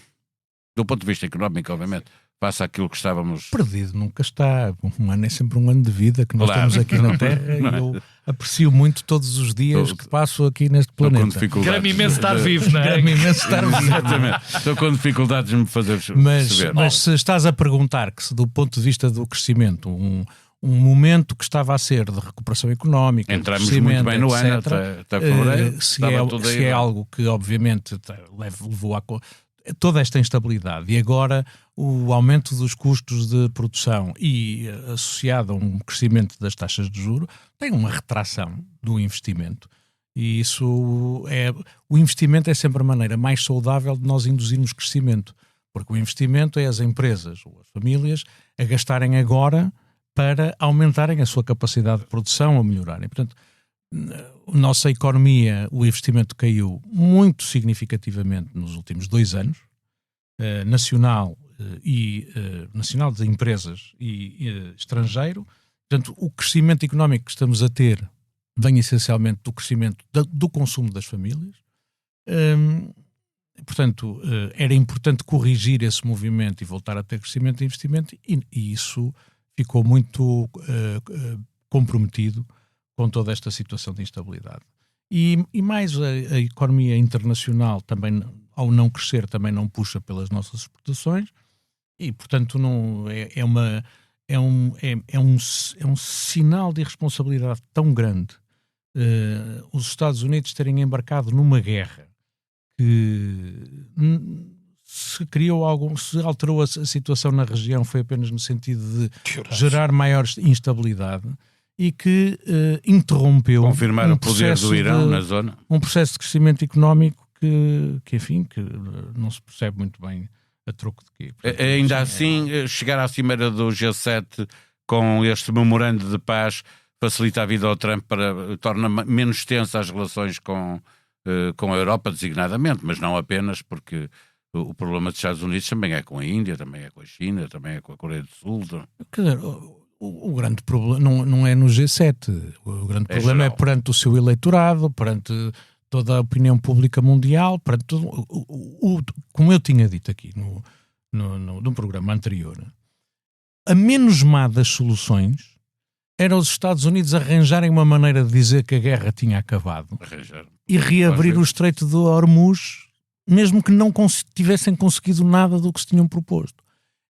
Do ponto de vista económico, obviamente, face àquilo que estávamos... Perdido nunca está. Um ano é sempre um ano de vida que nós temos aqui na Terra e eu aprecio muito todos os dias que passo aqui neste planeta. Quero-me imenso estar vivo, não é? Quero-me imenso estar vivo. Exatamente. Estou com dificuldades de me fazer perceber. Mas se estás a perguntar que se do ponto de vista do crescimento, um momento que estava a ser de recuperação económica, entramos muito bem no ano, até fevereiro, se é algo que obviamente levou a toda esta instabilidade e agora o aumento dos custos de produção e associado a um crescimento das taxas de juros tem uma retração do investimento E isso o investimento é sempre a maneira mais saudável de nós induzirmos crescimento, porque o investimento é as empresas ou as famílias a gastarem agora para aumentarem a sua capacidade de produção ou melhorarem. Portanto, a nossa economia, o investimento caiu muito significativamente nos últimos 2 anos, nacional de empresas e estrangeiro. Portanto, o crescimento económico que estamos a ter vem essencialmente do crescimento do consumo das famílias. Portanto, era importante corrigir esse movimento e voltar a ter crescimento e investimento, e isso ficou muito comprometido com toda esta situação de instabilidade. E mais a economia internacional também, ao não crescer, também não puxa pelas nossas exportações, e portanto é um sinal de irresponsabilidade tão grande os Estados Unidos terem embarcado numa guerra que se alterou a situação na região foi apenas no sentido de gerar maior instabilidade e que interrompeu confirmar o poder do Irão na zona. Um processo de crescimento económico que não se percebe muito bem a troco de quê. Portanto, ainda assim, chegar à cimeira do G7 com este memorando de paz facilita a vida ao Trump, torna menos tensa as relações com a Europa, designadamente, mas não apenas, porque o problema dos Estados Unidos também é com a Índia, também é com a China, também é com a Coreia do Sul. Quer dizer, o grande problema não é no G7, o grande problema geral. É perante o seu eleitorado, perante toda a opinião pública mundial, perante tudo, como eu tinha dito aqui no programa anterior, a menos má das soluções era os Estados Unidos arranjarem uma maneira de dizer que a guerra tinha acabado e reabrir o Estreito de Hormuz, mesmo que não tivessem conseguido nada do que se tinham proposto.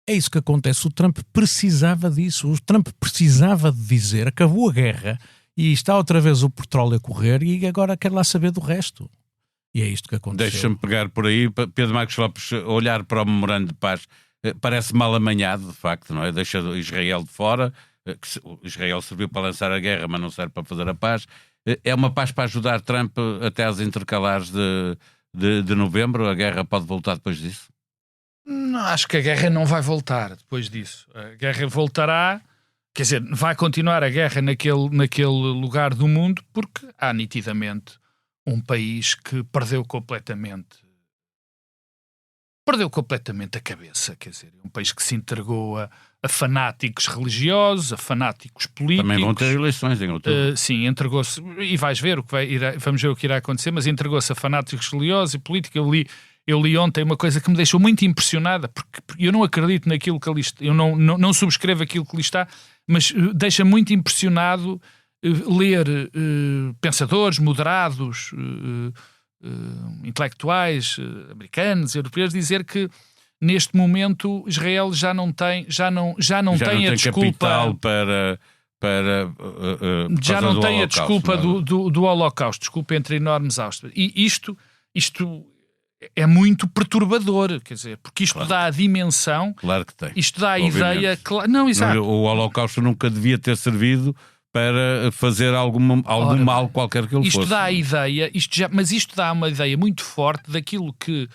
É isso que acontece. O Trump precisava disso. O Trump precisava de dizer acabou a guerra e está outra vez o petróleo a correr e agora quer lá saber do resto. E é isto que aconteceu. Deixa-me pegar por aí. Pedro Marcos Lopes, olhar para o memorando de paz parece mal amanhado, de facto, não é? Deixa Israel de fora. Israel serviu para lançar a guerra, mas não serve para fazer a paz. É uma paz para ajudar Trump até às intercalares de novembro? A guerra pode voltar depois disso? Não, acho que a guerra não vai voltar depois disso. A guerra voltará, quer dizer, vai continuar a guerra naquele lugar do mundo, porque há nitidamente um país que perdeu completamente a cabeça, quer dizer, um país que se entregou a fanáticos religiosos, a fanáticos políticos. Também vão ter eleições em outubro. Sim, entregou-se, e vamos ver o que irá acontecer, mas entregou-se a fanáticos religiosos e políticos. Eu li ontem uma coisa que me deixou muito impressionada, porque eu não acredito naquilo que ali está, eu não subscrevo aquilo que ali está, mas deixa muito impressionado ler pensadores moderados, intelectuais americanos, europeus, dizer que neste momento Israel já não tem a desculpa já não tem a desculpa do Holocausto, desculpa entre enormes aspas. E isto é muito perturbador, quer dizer, porque isto dá a dimensão. Claro que tem. Isto dá a ideia. Não, exato. O Holocausto nunca devia ter servido para fazer algum mal qualquer que ele fosse. Isto dá a ideia, mas isto dá uma ideia muito forte daquilo que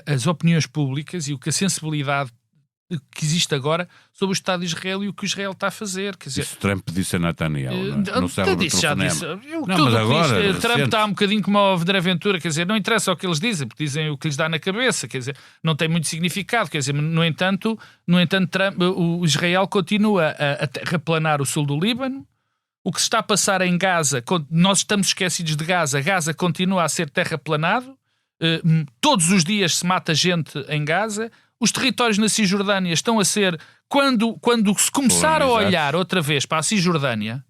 as opiniões públicas e o que a sensibilidade que existe agora sobre o Estado de Israel e o que Israel está a fazer. Quer dizer, isso Trump disse a Netanyahu, no cérebro do Trump está um bocadinho como o André Ventura, quer dizer, não interessa o que eles dizem, porque dizem o que lhes dá na cabeça, quer dizer, não tem muito significado, quer dizer, no entanto Trump, o Israel continua a terraplanar o sul do Líbano. O que se está a passar em Gaza, nós estamos esquecidos de Gaza continua a ser terraplanado, todos os dias se mata gente em Gaza. Os territórios na Cisjordânia estão a ser... Quando se começar a olhar outra vez para a Cisjordânia,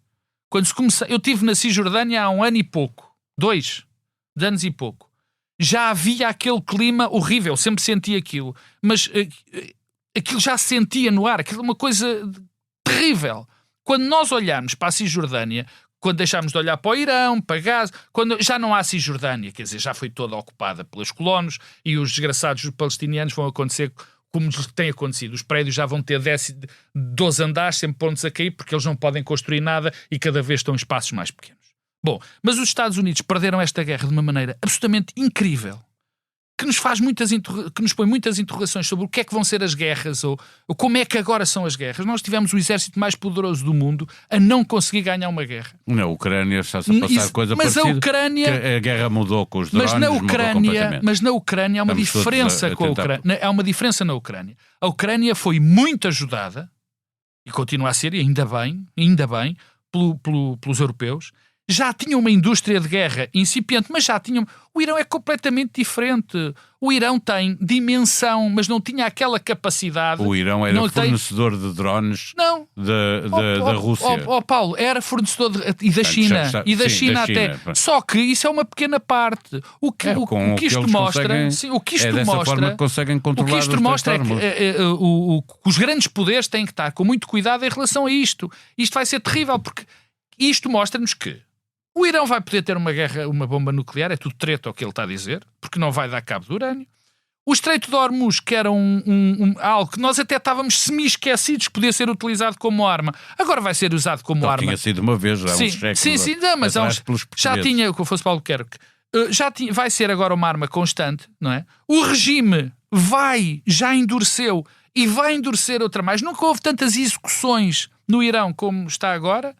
eu estive na Cisjordânia há 1 ano e pouco, 2 anos e pouco, já havia aquele clima horrível, sempre senti aquilo, mas aquilo já se sentia no ar, aquilo é uma coisa terrível. Quando nós olharmos para a Cisjordânia, quando deixámos de olhar para o Irão, para Gaza, quando já não há Cisjordânia, quer dizer, já foi toda ocupada pelos colonos e os desgraçados palestinianos vão acontecer como tem acontecido. Os prédios já vão ter 12 andares, sempre prontos a cair, porque eles não podem construir nada e cada vez estão em espaços mais pequenos. Bom, mas os Estados Unidos perderam esta guerra de uma maneira absolutamente incrível, que nos põe muitas interrogações sobre o que é que vão ser as guerras ou como é que agora são as guerras. Nós tivemos o exército mais poderoso do mundo a não conseguir ganhar uma guerra. Na Ucrânia está-se a passar coisa parecida. Mas a Ucrânia... a guerra mudou com os drones, mas na Ucrânia há uma diferença com a Ucrânia. Há uma diferença na Ucrânia. A Ucrânia foi muito ajudada, e continua a ser, e ainda bem, pelos europeus. Já tinha uma indústria de guerra incipiente, mas já tinham... O Irão é completamente diferente. O Irão tem dimensão, mas não tinha aquela capacidade... O Irão era fornecedor de drones da Rússia. Paulo, era fornecedor e da China. E da China até. Só que isso é uma pequena parte. O que isto mostra... dessa forma que conseguem controlar o que isto mostra é que os grandes poderes têm que estar com muito cuidado em relação a isto. Isto vai ser terrível, porque isto mostra-nos que o Irão vai poder ter uma bomba nuclear, é tudo treta o que ele está a dizer, porque não vai dar cabo do urânio. O Estreito de Hormuz, que era algo que nós até estávamos semi-esquecidos que podia ser utilizado como arma, agora vai ser usado como arma. Tinha sido uma vez, já mas já tinha, que fosse Paulo Albuquerque, vai ser agora uma arma constante, não é? O regime já endureceu e vai endurecer outra mais. Nunca houve tantas execuções no Irão como está agora.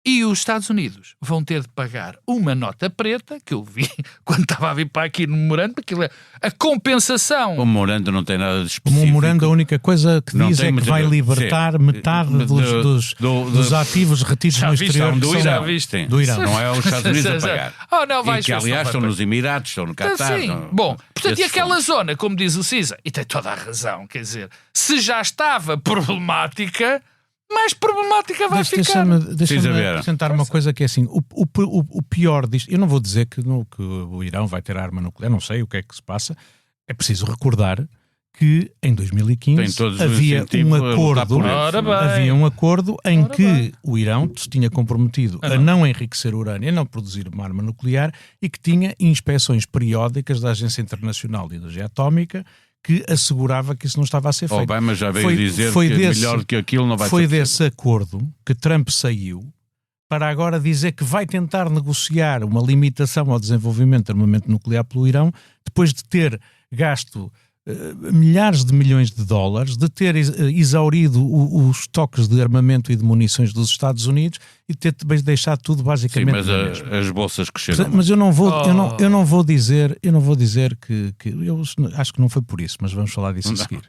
E os Estados Unidos vão ter de pagar uma nota preta, que eu vi quando estava a vir para aqui no memorando, porque a compensação... O memorando não tem nada de específico. O memorando, a única coisa que diz é que vai libertar metade dos ativos retidos no exterior do Irão. Não é os Estados Unidos a pagar. Não, que aliás estão nos Emirados, estão no Qatar. Bom, portanto, e aquela zona, como diz o Cisa, e tem toda a razão, quer dizer, se já estava problemática... mais problemática vai ficar. Deixa-me acrescentar uma coisa que é assim, o pior disto, eu não vou dizer que o Irão vai ter arma nuclear, não sei o que é que se passa, é preciso recordar que em 2015 havia um acordo em que o Irão se tinha comprometido a não enriquecer urânio, a não produzir uma arma nuclear e que tinha inspeções periódicas da Agência Internacional de Energia Atómica que assegurava que isso não estava a ser feito. Bem, mas já veio dizer que melhor que aquilo não vai ser. Foi desse acordo que Trump saiu para agora dizer que vai tentar negociar uma limitação ao desenvolvimento de armamento nuclear pelo Irão, depois de ter gasto milhares de milhões de dólares, de ter exaurido os estoques de armamento e de munições dos Estados Unidos e de ter deixado tudo basicamente... Sim, mas as bolsas cresceram. Mas eu não vou dizer que eu acho que não foi por isso, mas vamos falar disso a seguir.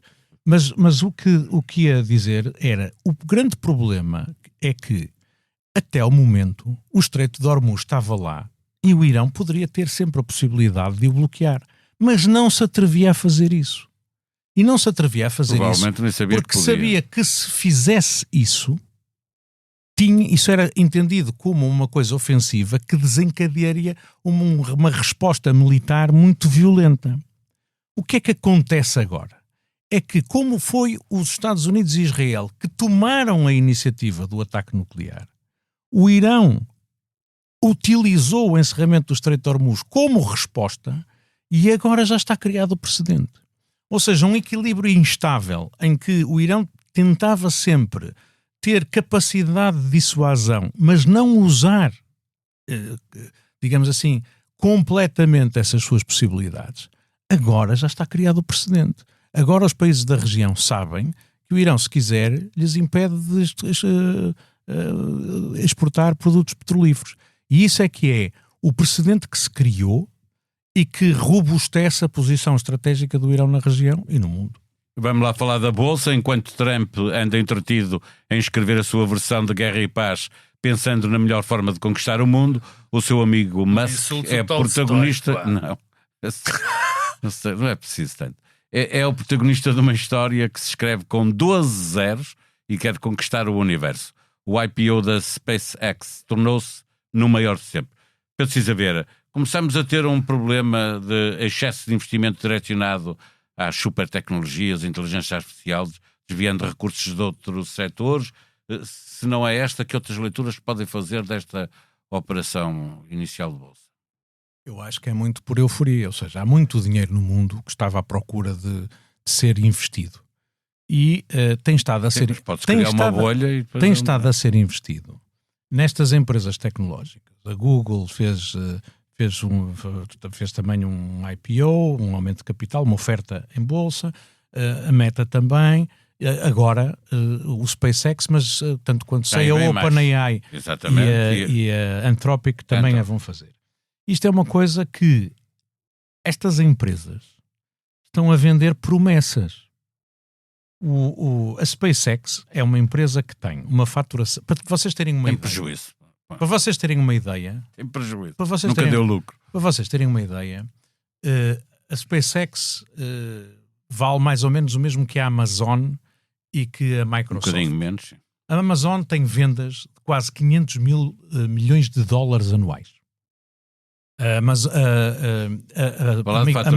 Mas o que ia dizer era, o grande problema é que até ao momento o Estreito de Hormuz estava lá e o Irão poderia ter sempre a possibilidade de o bloquear. Mas não se atrevia a fazer isso. E não se atrevia a fazer isso porque sabia que se fizesse isso, isso era entendido como uma coisa ofensiva que desencadearia uma resposta militar muito violenta. O que é que acontece agora? É que, como foi os Estados Unidos e Israel que tomaram a iniciativa do ataque nuclear, o Irão utilizou o encerramento do Estreito de Hormuz como resposta. E agora já está criado o precedente. Ou seja, um equilíbrio instável em que o Irão tentava sempre ter capacidade de dissuasão, mas não usar, digamos assim, completamente essas suas possibilidades. Agora já está criado o precedente. Agora os países da região sabem que o Irão, se quiser, lhes impede de exportar produtos petrolíferos. E isso é que é o precedente que se criou e que robustece a posição estratégica do Irão na região e no mundo. Vamos lá falar da Bolsa, enquanto Trump anda entretido em escrever a sua versão de Guerra e Paz, pensando na melhor forma de conquistar o mundo, o seu amigo Musk é protagonista... Não é preciso tanto. É o protagonista de uma história que se escreve com 12 zeros e quer conquistar o universo. O IPO da SpaceX tornou-se no maior de sempre. Precisa ver... Começamos a ter um problema de excesso de investimento direcionado às super tecnologias, inteligência artificial, desviando recursos de outros setores. Se não é esta, que outras leituras podem fazer desta operação inicial de Bolsa? Eu acho que é muito por euforia, ou seja, há muito dinheiro no mundo que estava à procura de ser investido. E tem estado a ser... Pode-se criar uma bolha e depois tem estado a ser investido. nestas empresas tecnológicas. A Google fez também um IPO, um aumento de capital, uma oferta em bolsa, a Meta também, agora o SpaceX, mas tanto quanto sei, a OpenAI e a Anthropic também a vão fazer. Isto é uma coisa que estas empresas estão a vender promessas. A SpaceX é uma empresa que tem uma faturação... Para vocês terem uma ideia... prejuízo. Para vocês terem uma ideia... Tem prejuízo. Nunca deu lucro. Para vocês terem uma ideia, a SpaceX vale mais ou menos o mesmo que a Amazon e que a Microsoft. Um bocadinho menos. A Amazon tem vendas de quase 500 mil milhões de dólares anuais. Mas a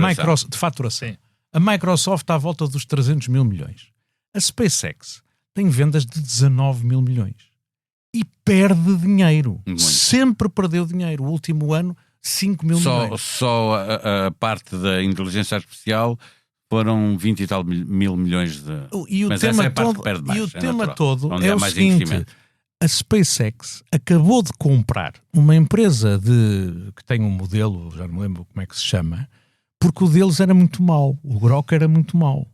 Microsoft de faturação. Sim. A Microsoft está à volta dos 300 mil milhões. A SpaceX tem vendas de 19 mil milhões. E perde dinheiro. Muito. Sempre perdeu dinheiro. O último ano, 5 mil milhões. Só a parte da inteligência artificial foram 20 e tal mil milhões de... Mas essa é a parte que perde mais. E o tema todo é o seguinte... A SpaceX acabou de comprar uma empresa que tem um modelo, já não me lembro como é que se chama, porque o deles era muito mau. O Grok era muito mau.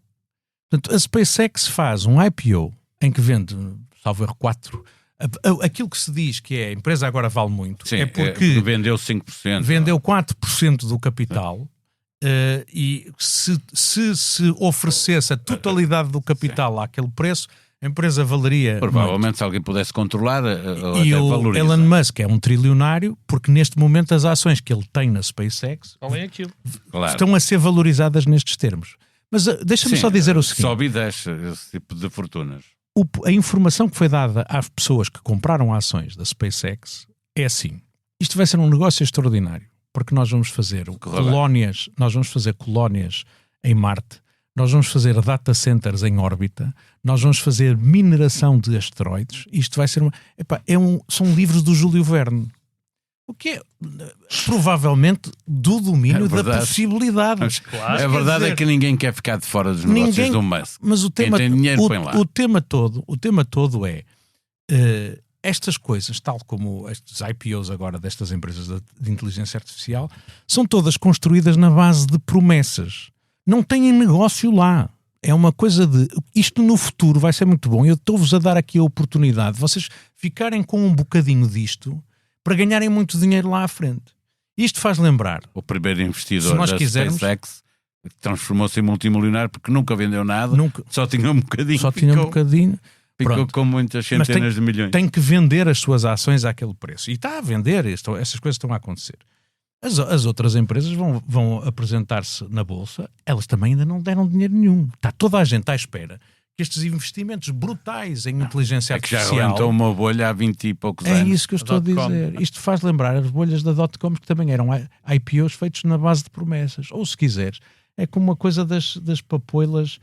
Portanto, a SpaceX faz um IPO em que vende, salvo erro, 4. Aquilo que se diz que a empresa agora vale muito. Sim, é porque vendeu 5%. Vendeu 4% do capital e se oferecesse a totalidade do capital àquele preço, a empresa valeria... Provavelmente muito. Se alguém pudesse controlar, e o valoriza. Elon Musk é um trilionário porque neste momento as ações que ele tem na SpaceX estão a ser valorizadas nestes termos. Mas deixa-me só dizer o seguinte... Sobe e desce esse tipo de fortunas. A informação que foi dada às pessoas que compraram ações da SpaceX é assim. Isto vai ser um negócio extraordinário porque nós vamos fazer colónias em Marte. Nós vamos fazer data centers em órbita, nós vamos fazer mineração de asteroides. Isto vai ser são livros do Júlio Verne. O que é provavelmente do domínio da possibilidade. Mas, claro. A verdade é que ninguém quer ficar de fora dos negócios do Musk. Mas o tema, tem dinheiro, põe lá. O tema todo é estas coisas, tal como estes IPOs agora destas empresas de inteligência artificial, são todas construídas na base de promessas. Não têm negócio lá. É uma coisa de... Isto no futuro vai ser muito bom. Eu estou-vos a dar aqui a oportunidade de vocês ficarem com um bocadinho disto para ganharem muito dinheiro lá à frente. Isto faz lembrar... O primeiro investidor da SpaceX transformou-se em multimilionário porque nunca vendeu nada, só tinha um bocadinho. Ficou com muitas centenas de milhões. Tem que vender as suas ações àquele preço. E está a vender. Essas coisas estão a acontecer. As outras empresas vão apresentar-se na Bolsa, elas também ainda não deram dinheiro nenhum. Está toda a gente à espera que estes investimentos brutais em inteligência artificial... que já aumentou uma bolha há 20 e poucos anos. É isso que eu estou a dizer. Isto faz lembrar as bolhas da .com, que também eram IPOs feitos na base de promessas. Ou, se quiseres, é como uma coisa das papoilas,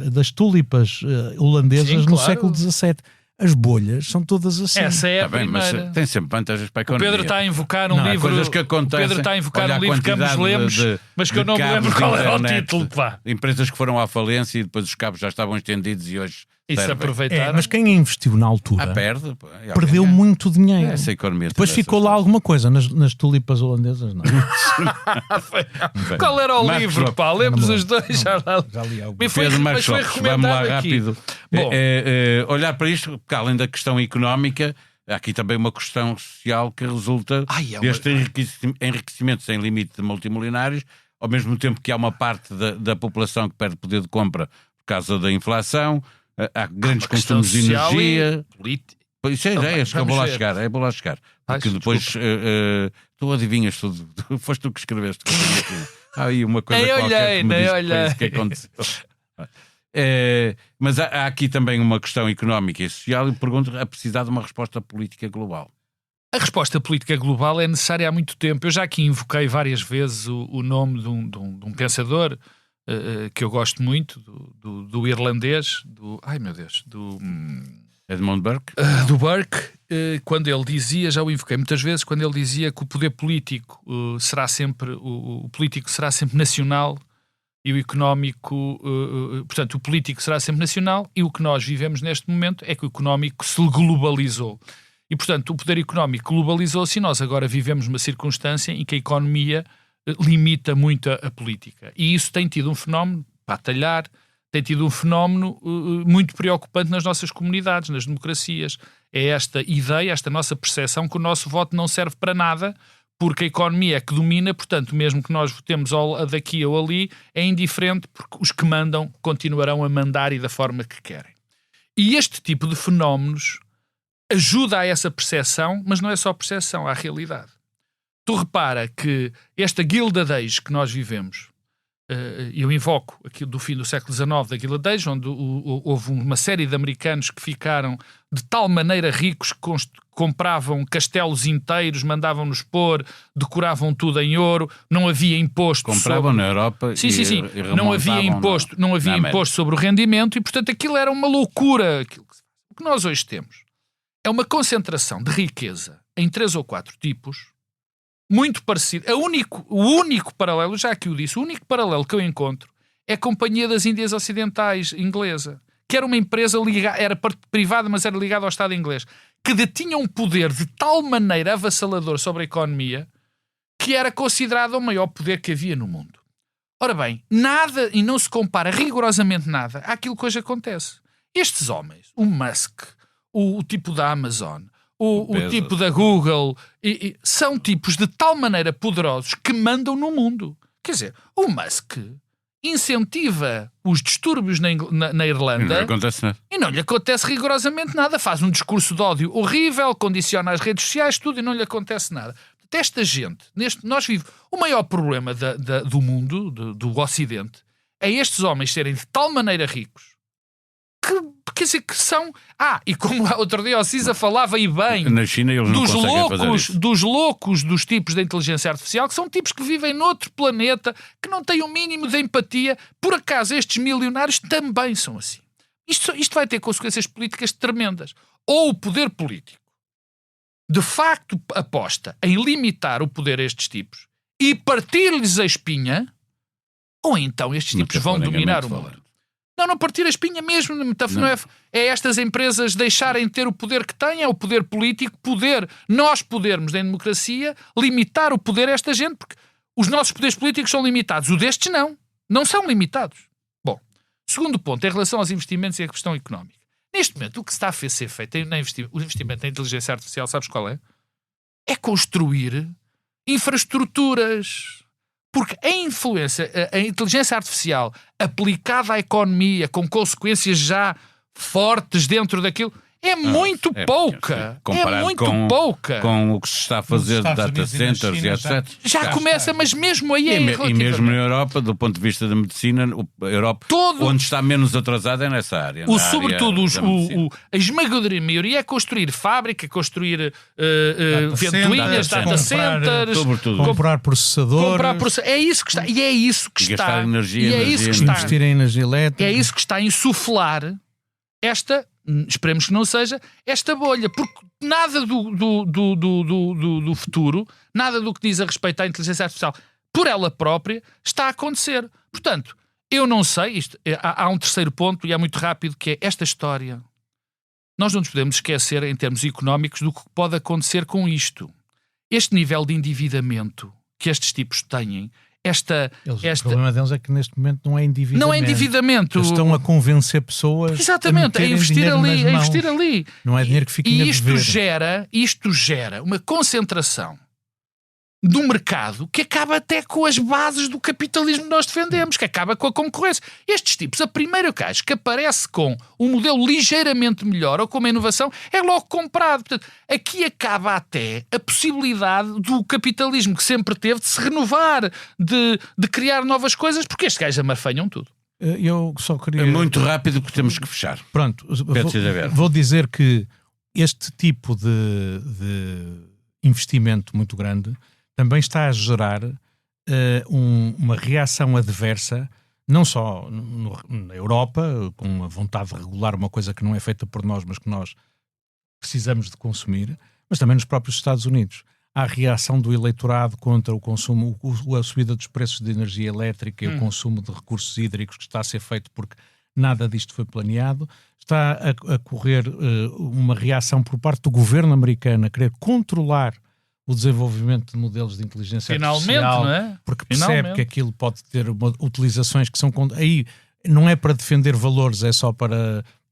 das tulipas holandesas no século XVII. As bolhas são todas assim. Essa é a primeira. Mas tem sempre vantagens para a economia. O Pedro está a invocar um livro. Coisas que acontecem. O Pedro está a invocar um livro que ambos lemos, mas que eu não me lembro qual era o título. Empresas que foram à falência e depois os cabos já estavam estendidos e hoje isso aproveitaram. Mas quem investiu na altura perdeu ganha. Muito dinheiro. Essa economia depois ficou lá alguma coisa nas tulipas holandesas, não? Qual era o livro, pá? Lemos os dois. Já li algum. Mas foi vamos lá rápido. Bom. Olhar para isto, porque além da questão económica, há aqui também uma questão social que resulta deste enriquecimento sem limite de multimilionários, ao mesmo tempo que há uma parte da população que perde poder de compra por causa da inflação. Há grandes consumos de energia. Isso é ideias que eu vou lá chegar. Porque depois tu adivinhas tudo. Foste tu que escreveste. Há aí uma coisa qualquer que me diz que foi isso que aconteceu. Mas há aqui também uma questão económica e social e pergunto a precisar de uma resposta política global. A resposta política global é necessária há muito tempo. Eu já aqui invoquei várias vezes o nome de um pensador que eu gosto muito, do irlandês, do Edmund Burke? Do Burke, quando ele dizia, já o invoquei muitas vezes, quando ele dizia que o poder político será sempre, o político será sempre nacional e o económico, portanto, o político será sempre nacional, e o que nós vivemos neste momento é que o económico se globalizou. E, portanto, o poder económico globalizou-se e nós agora vivemos numa circunstância em que a economia limita muito a política. E isso tem tido um fenómeno, para atalhar, tem tido um fenómeno muito preocupante nas nossas comunidades, nas democracias. É esta ideia, esta nossa percepção que o nosso voto não serve para nada, porque a economia é que domina, portanto, mesmo que nós votemos daqui ou ali, é indiferente, porque os que mandam continuarão a mandar e da forma que querem. E este tipo de fenómenos ajuda a essa percepção, mas não é só percepção, há realidade. Tu repara que esta Gilded Age que nós vivemos, eu invoco aquilo do fim do século XIX da Gilded Age, onde houve uma série de americanos que ficaram de tal maneira ricos que compravam castelos inteiros, mandavam-nos pôr, decoravam tudo em ouro, não havia imposto. Compravam na Europa e não havia imposto sobre o rendimento, e portanto aquilo era uma loucura. O que nós hoje temos é uma concentração de riqueza em 3 ou 4 tipos, muito parecido. O único paralelo, já que o disse, o único paralelo que eu encontro é a Companhia das Índias Ocidentais inglesa, que era uma empresa era privada, mas era ligada ao Estado inglês, que detinha um poder de tal maneira avassalador sobre a economia que era considerado o maior poder que havia no mundo. Ora bem, nada, e não se compara rigorosamente nada àquilo que hoje acontece. Estes homens, o Musk, o tipo da Amazon, o tipo da Google, são tipos de tal maneira poderosos que mandam no mundo. Quer dizer, o Musk incentiva os distúrbios na Irlanda e não lhe acontece rigorosamente nada. Faz um discurso de ódio horrível, condiciona as redes sociais, tudo, e não lhe acontece nada. Esta gente, nós vivemos o maior problema do mundo, do Ocidente, é estes homens serem de tal maneira ricos quer dizer, que são... e como outro dia o Cisa falava e bem... Na China eles não conseguem fazer isso. Dos loucos, dos tipos da inteligência artificial, que são tipos que vivem noutro planeta, que não têm o mínimo de empatia. Por acaso, estes milionários também são assim. Isto vai ter consequências políticas tremendas. Ou o poder político, de facto, aposta em limitar o poder a estes tipos e partir-lhes a espinha, ou então estes tipos vão dominar o mundo. Não partir a espinha mesmo. Não é estas empresas deixarem de ter o poder que têm, é o poder político, nós podermos, em democracia, limitar o poder a esta gente, porque os nossos poderes políticos são limitados. O destes não são limitados. Bom, segundo ponto, em relação aos investimentos e à questão económica. Neste momento, o que está a ser feito, o investimento na inteligência artificial, sabes qual é? É construir infraestruturas. Porque a inteligência artificial aplicada à economia, com consequências já fortes dentro daquilo, é muito pouca. Comparado é muito pouca. Com o que se está a fazer de data centers e etc. Já começa, mas mesmo aí e mesmo na Europa, do ponto de vista da medicina, a Europa, onde está menos atrasada é nessa área. Sobretudo a esmagadora maioria é construir fábrica, construir ventoinhas, data centers, comprar processadores. É isso que está. E é isso que está. Gastar energia, investir em energia elétrica. É isso que está a insuflar esta, esperemos que não seja, esta bolha, porque nada do futuro, nada do que diz a respeito à inteligência artificial por ela própria está a acontecer. Portanto, eu não sei, há um terceiro ponto e é muito rápido, que é esta história. Nós não nos podemos esquecer, em termos económicos, do que pode acontecer com isto. Este nível de endividamento que estes tipos têm, o problema deles é que neste momento não é endividamento. Não é endividamento. Eles estão a convencer pessoas. Exatamente, a investir ali. Não é dinheiro que fica a dever. Isto gera uma concentração do mercado que acaba até com as bases do capitalismo que nós defendemos, que acaba com a concorrência. Estes tipos, a primeira caixa que aparece com um modelo ligeiramente melhor ou com uma inovação, é logo comprado. Portanto, aqui acaba até a possibilidade do capitalismo que sempre teve de se renovar, de criar novas coisas, porque estes gajos amarfanham tudo. Eu só queria... É muito rápido porque temos que fechar. Pronto, vou dizer que este tipo de investimento muito grande também está a gerar uma reação adversa, não só na Europa, com a vontade de regular uma coisa que não é feita por nós, mas que nós precisamos de consumir, mas também nos próprios Estados Unidos. à reação do eleitorado contra o consumo, a subida dos preços de energia elétrica e o consumo de recursos hídricos que está a ser feito porque nada disto foi planeado. Está a correr uma reação por parte do governo americano a querer controlar o desenvolvimento de modelos de inteligência artificial, não é? Porque percebe que aquilo pode ter utilizações que são... Aí não é para defender valores, é só por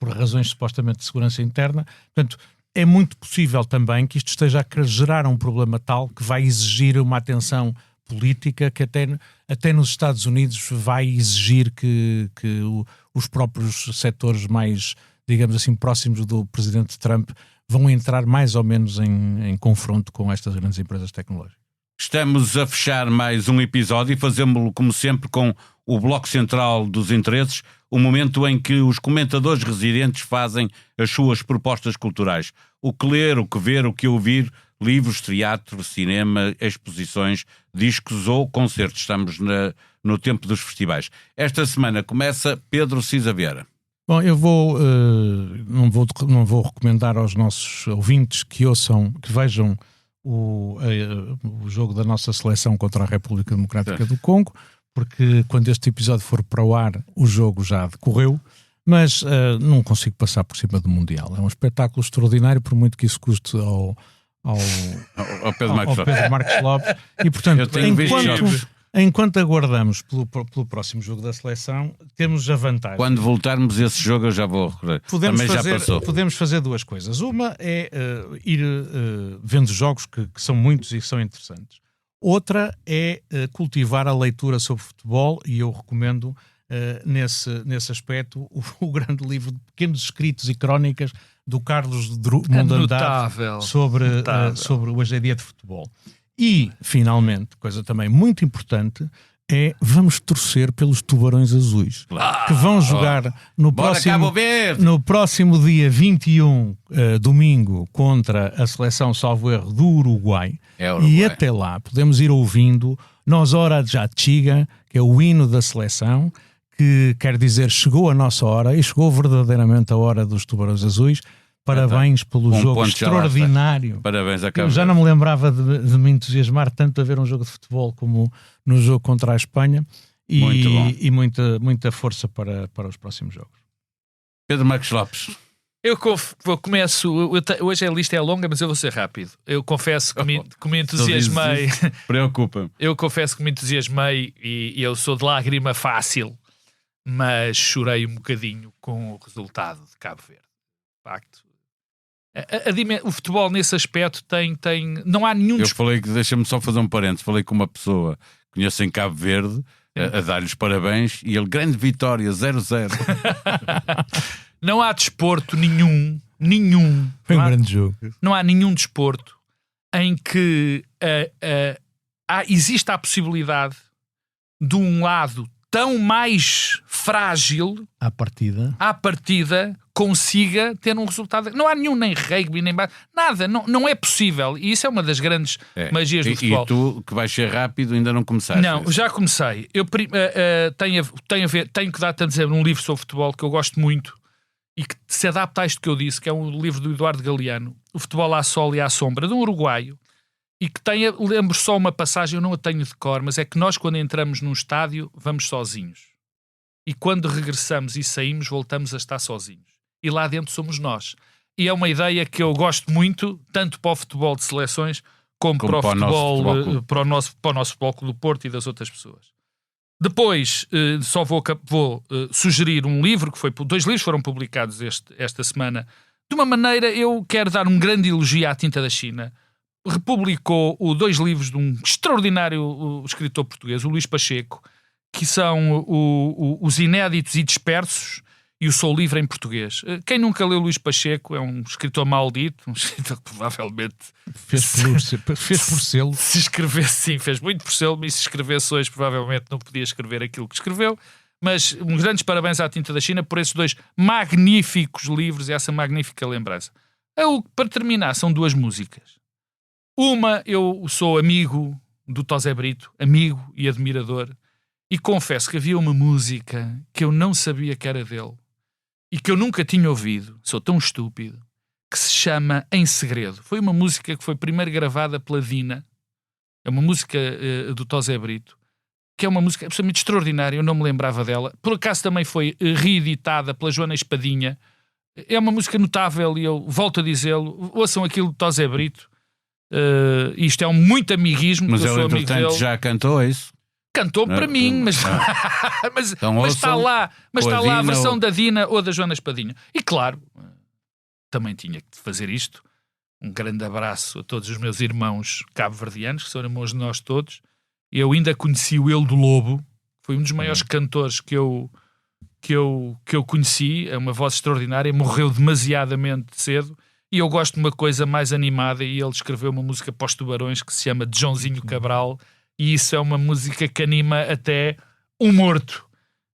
razões supostamente de segurança interna. Portanto, é muito possível também que isto esteja a gerar um problema tal que vai exigir uma atenção política que até nos Estados Unidos vai exigir que os próprios setores mais, digamos assim, próximos do presidente Trump vão entrar mais ou menos em confronto com estas grandes empresas tecnológicas. Estamos a fechar mais um episódio e fazemos-lo, como sempre, com o Bloco Central dos Interesses, o momento em que os comentadores residentes fazem as suas propostas culturais. O que ler, o que ver, o que ouvir, livros, teatro, cinema, exposições, discos ou concertos. Estamos no tempo dos festivais. Esta semana começa Pedro Cisa Vieira. Bom, eu não vou recomendar aos nossos ouvintes que vejam o jogo da nossa seleção contra a República Democrática do Congo, porque quando este episódio for para o ar, o jogo já decorreu, mas não consigo passar por cima do Mundial. É um espetáculo extraordinário, por muito que isso custe ao Pedro Marcos Lopes. E, portanto, enquanto aguardamos pelo próximo jogo da seleção, temos a vantagem. Quando voltarmos a esse jogo eu já vou recorrer. Podemos fazer duas coisas. Uma é ir vendo jogos que são muitos e que são interessantes. Outra é cultivar a leitura sobre futebol, e eu recomendo nesse aspecto o grande livro de pequenos escritos e crónicas do Carlos Mondandade sobre hoje é dia de futebol. E, finalmente, coisa também muito importante, vamos torcer pelos Tubarões Azuis, que vão jogar no próximo dia 21, domingo, contra a seleção, salvo erro, do Uruguai. E até lá podemos ir ouvindo Nós Hora Já Chiga, que é o hino da seleção, que quer dizer chegou a nossa hora, e chegou verdadeiramente a hora dos Tubarões Azuis. Parabéns pelo jogo extraordinário. Parabéns a Eu já não me lembrava de me entusiasmar tanto a ver um jogo de futebol como no jogo contra a Espanha, e muita força para os próximos jogos. Pedro Marcos Lopes. Eu começo. Hoje a lista é longa, mas eu vou ser rápido. Eu confesso que me entusiasmei. Preocupa-me. Eu confesso que me entusiasmei e eu sou de lágrima fácil, mas chorei um bocadinho com o resultado de Cabo Verde. De facto. O futebol nesse aspecto tem não há nenhum... Deixa-me só fazer um parênteses, falei com uma pessoa que conheço em Cabo Verde, a dar-lhes parabéns, e ele, grande vitória, 0-0. Não há desporto nenhum. Foi um grande jogo. Não há nenhum desporto em que existe a possibilidade de um lado tão mais frágil à partida consiga ter um resultado. Não há nenhum, nem rugby, nem nada, não é possível. E isso é uma das grandes magias do futebol. E tu, que vais ser rápido, ainda não começaste? Não, já comecei. Eu tenho que dar-te a dizer um livro sobre futebol que eu gosto muito e que se adapta a isto que eu disse, que é um livro do Eduardo Galeano, O Futebol à Sol e à Sombra, de um uruguaio, e que lembro só uma passagem, eu não a tenho de cor, mas é que nós, quando entramos num estádio, vamos sozinhos. E quando regressamos e saímos, voltamos a estar sozinhos. E lá dentro somos nós. E é uma ideia que eu gosto muito, tanto para o futebol de seleções, como para o futebol, para o nosso Futebol Clube do Porto e das outras pessoas. Depois, só vou sugerir um livro, 2 livros foram publicados esta semana. De uma maneira, eu quero dar um grande elogio à Tinta da China. Republicou 2 livros de um extraordinário escritor português, o Luís Pacheco, que são Os Inéditos e Dispersos e o Sou Livre em Português. Quem nunca leu Luís Pacheco é um escritor maldito, um escritor que provavelmente fez por selo. Se escrevesse, sim, fez muito por selo, e se escrevesse hoje provavelmente não podia escrever aquilo que escreveu. Mas grandes parabéns à Tinta da China por esses 2 magníficos livros e essa magnífica lembrança. Para terminar, são 2 músicas. Uma, eu sou amigo do Tosé Brito, amigo e admirador, e confesso que havia uma música que eu não sabia que era dele e que eu nunca tinha ouvido, sou tão estúpido, que se chama Em Segredo. Foi uma música que foi primeiro gravada pela Dina, é uma música do Tosé Brito, que é uma música absolutamente extraordinária, eu não me lembrava dela. Por acaso também foi reeditada pela Joana Espadinha. É uma música notável e eu volto a dizê-lo, ouçam aquilo do Tosé Brito. Isto é um muito amiguismo. Mas eu ele, sou amigo entretanto, dele. já cantou isso? Cantou para mim, mas, Então, mas está lá, a versão ou... da Dina ou da Joana Espadinha. E claro, também tinha que fazer isto. Um grande abraço a todos os meus irmãos cabo-verdianos, que são irmãos de nós todos. Eu ainda conheci o El do Lobo, foi um dos maiores cantores que eu conheci, é uma voz extraordinária, morreu demasiadamente cedo, e eu gosto de uma coisa mais animada, e ele escreveu uma música para os Tubarões que se chama de Joãozinho Cabral, e isso é uma música que anima até um morto.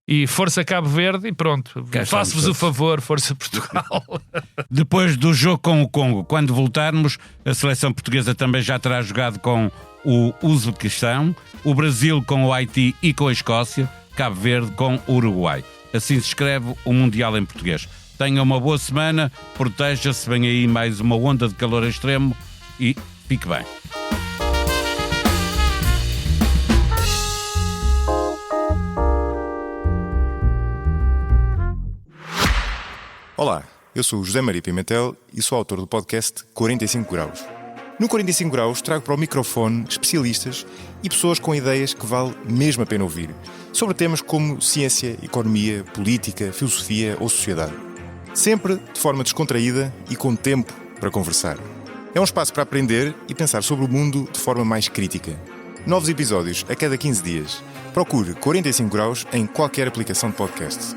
E força Cabo Verde, e pronto, faço-vos o favor, força Portugal. Depois do jogo com o Congo, quando voltarmos, a seleção portuguesa também já terá jogado com o Uzbequistão, o Brasil com o Haiti e com a Escócia, Cabo Verde com o Uruguai. Assim se escreve o Mundial em português. Tenha uma boa semana, proteja-se, vem aí mais uma onda de calor extremo e fique bem. Olá, eu sou o José Maria Pimentel e sou autor do podcast 45 Graus. No 45 Graus trago para o microfone especialistas e pessoas com ideias que vale mesmo a pena ouvir, sobre temas como ciência, economia, política, filosofia ou sociedade. Sempre de forma descontraída e com tempo para conversar. É um espaço para aprender e pensar sobre o mundo de forma mais crítica. Novos episódios a cada 15 dias. Procure 45 Graus em qualquer aplicação de podcast.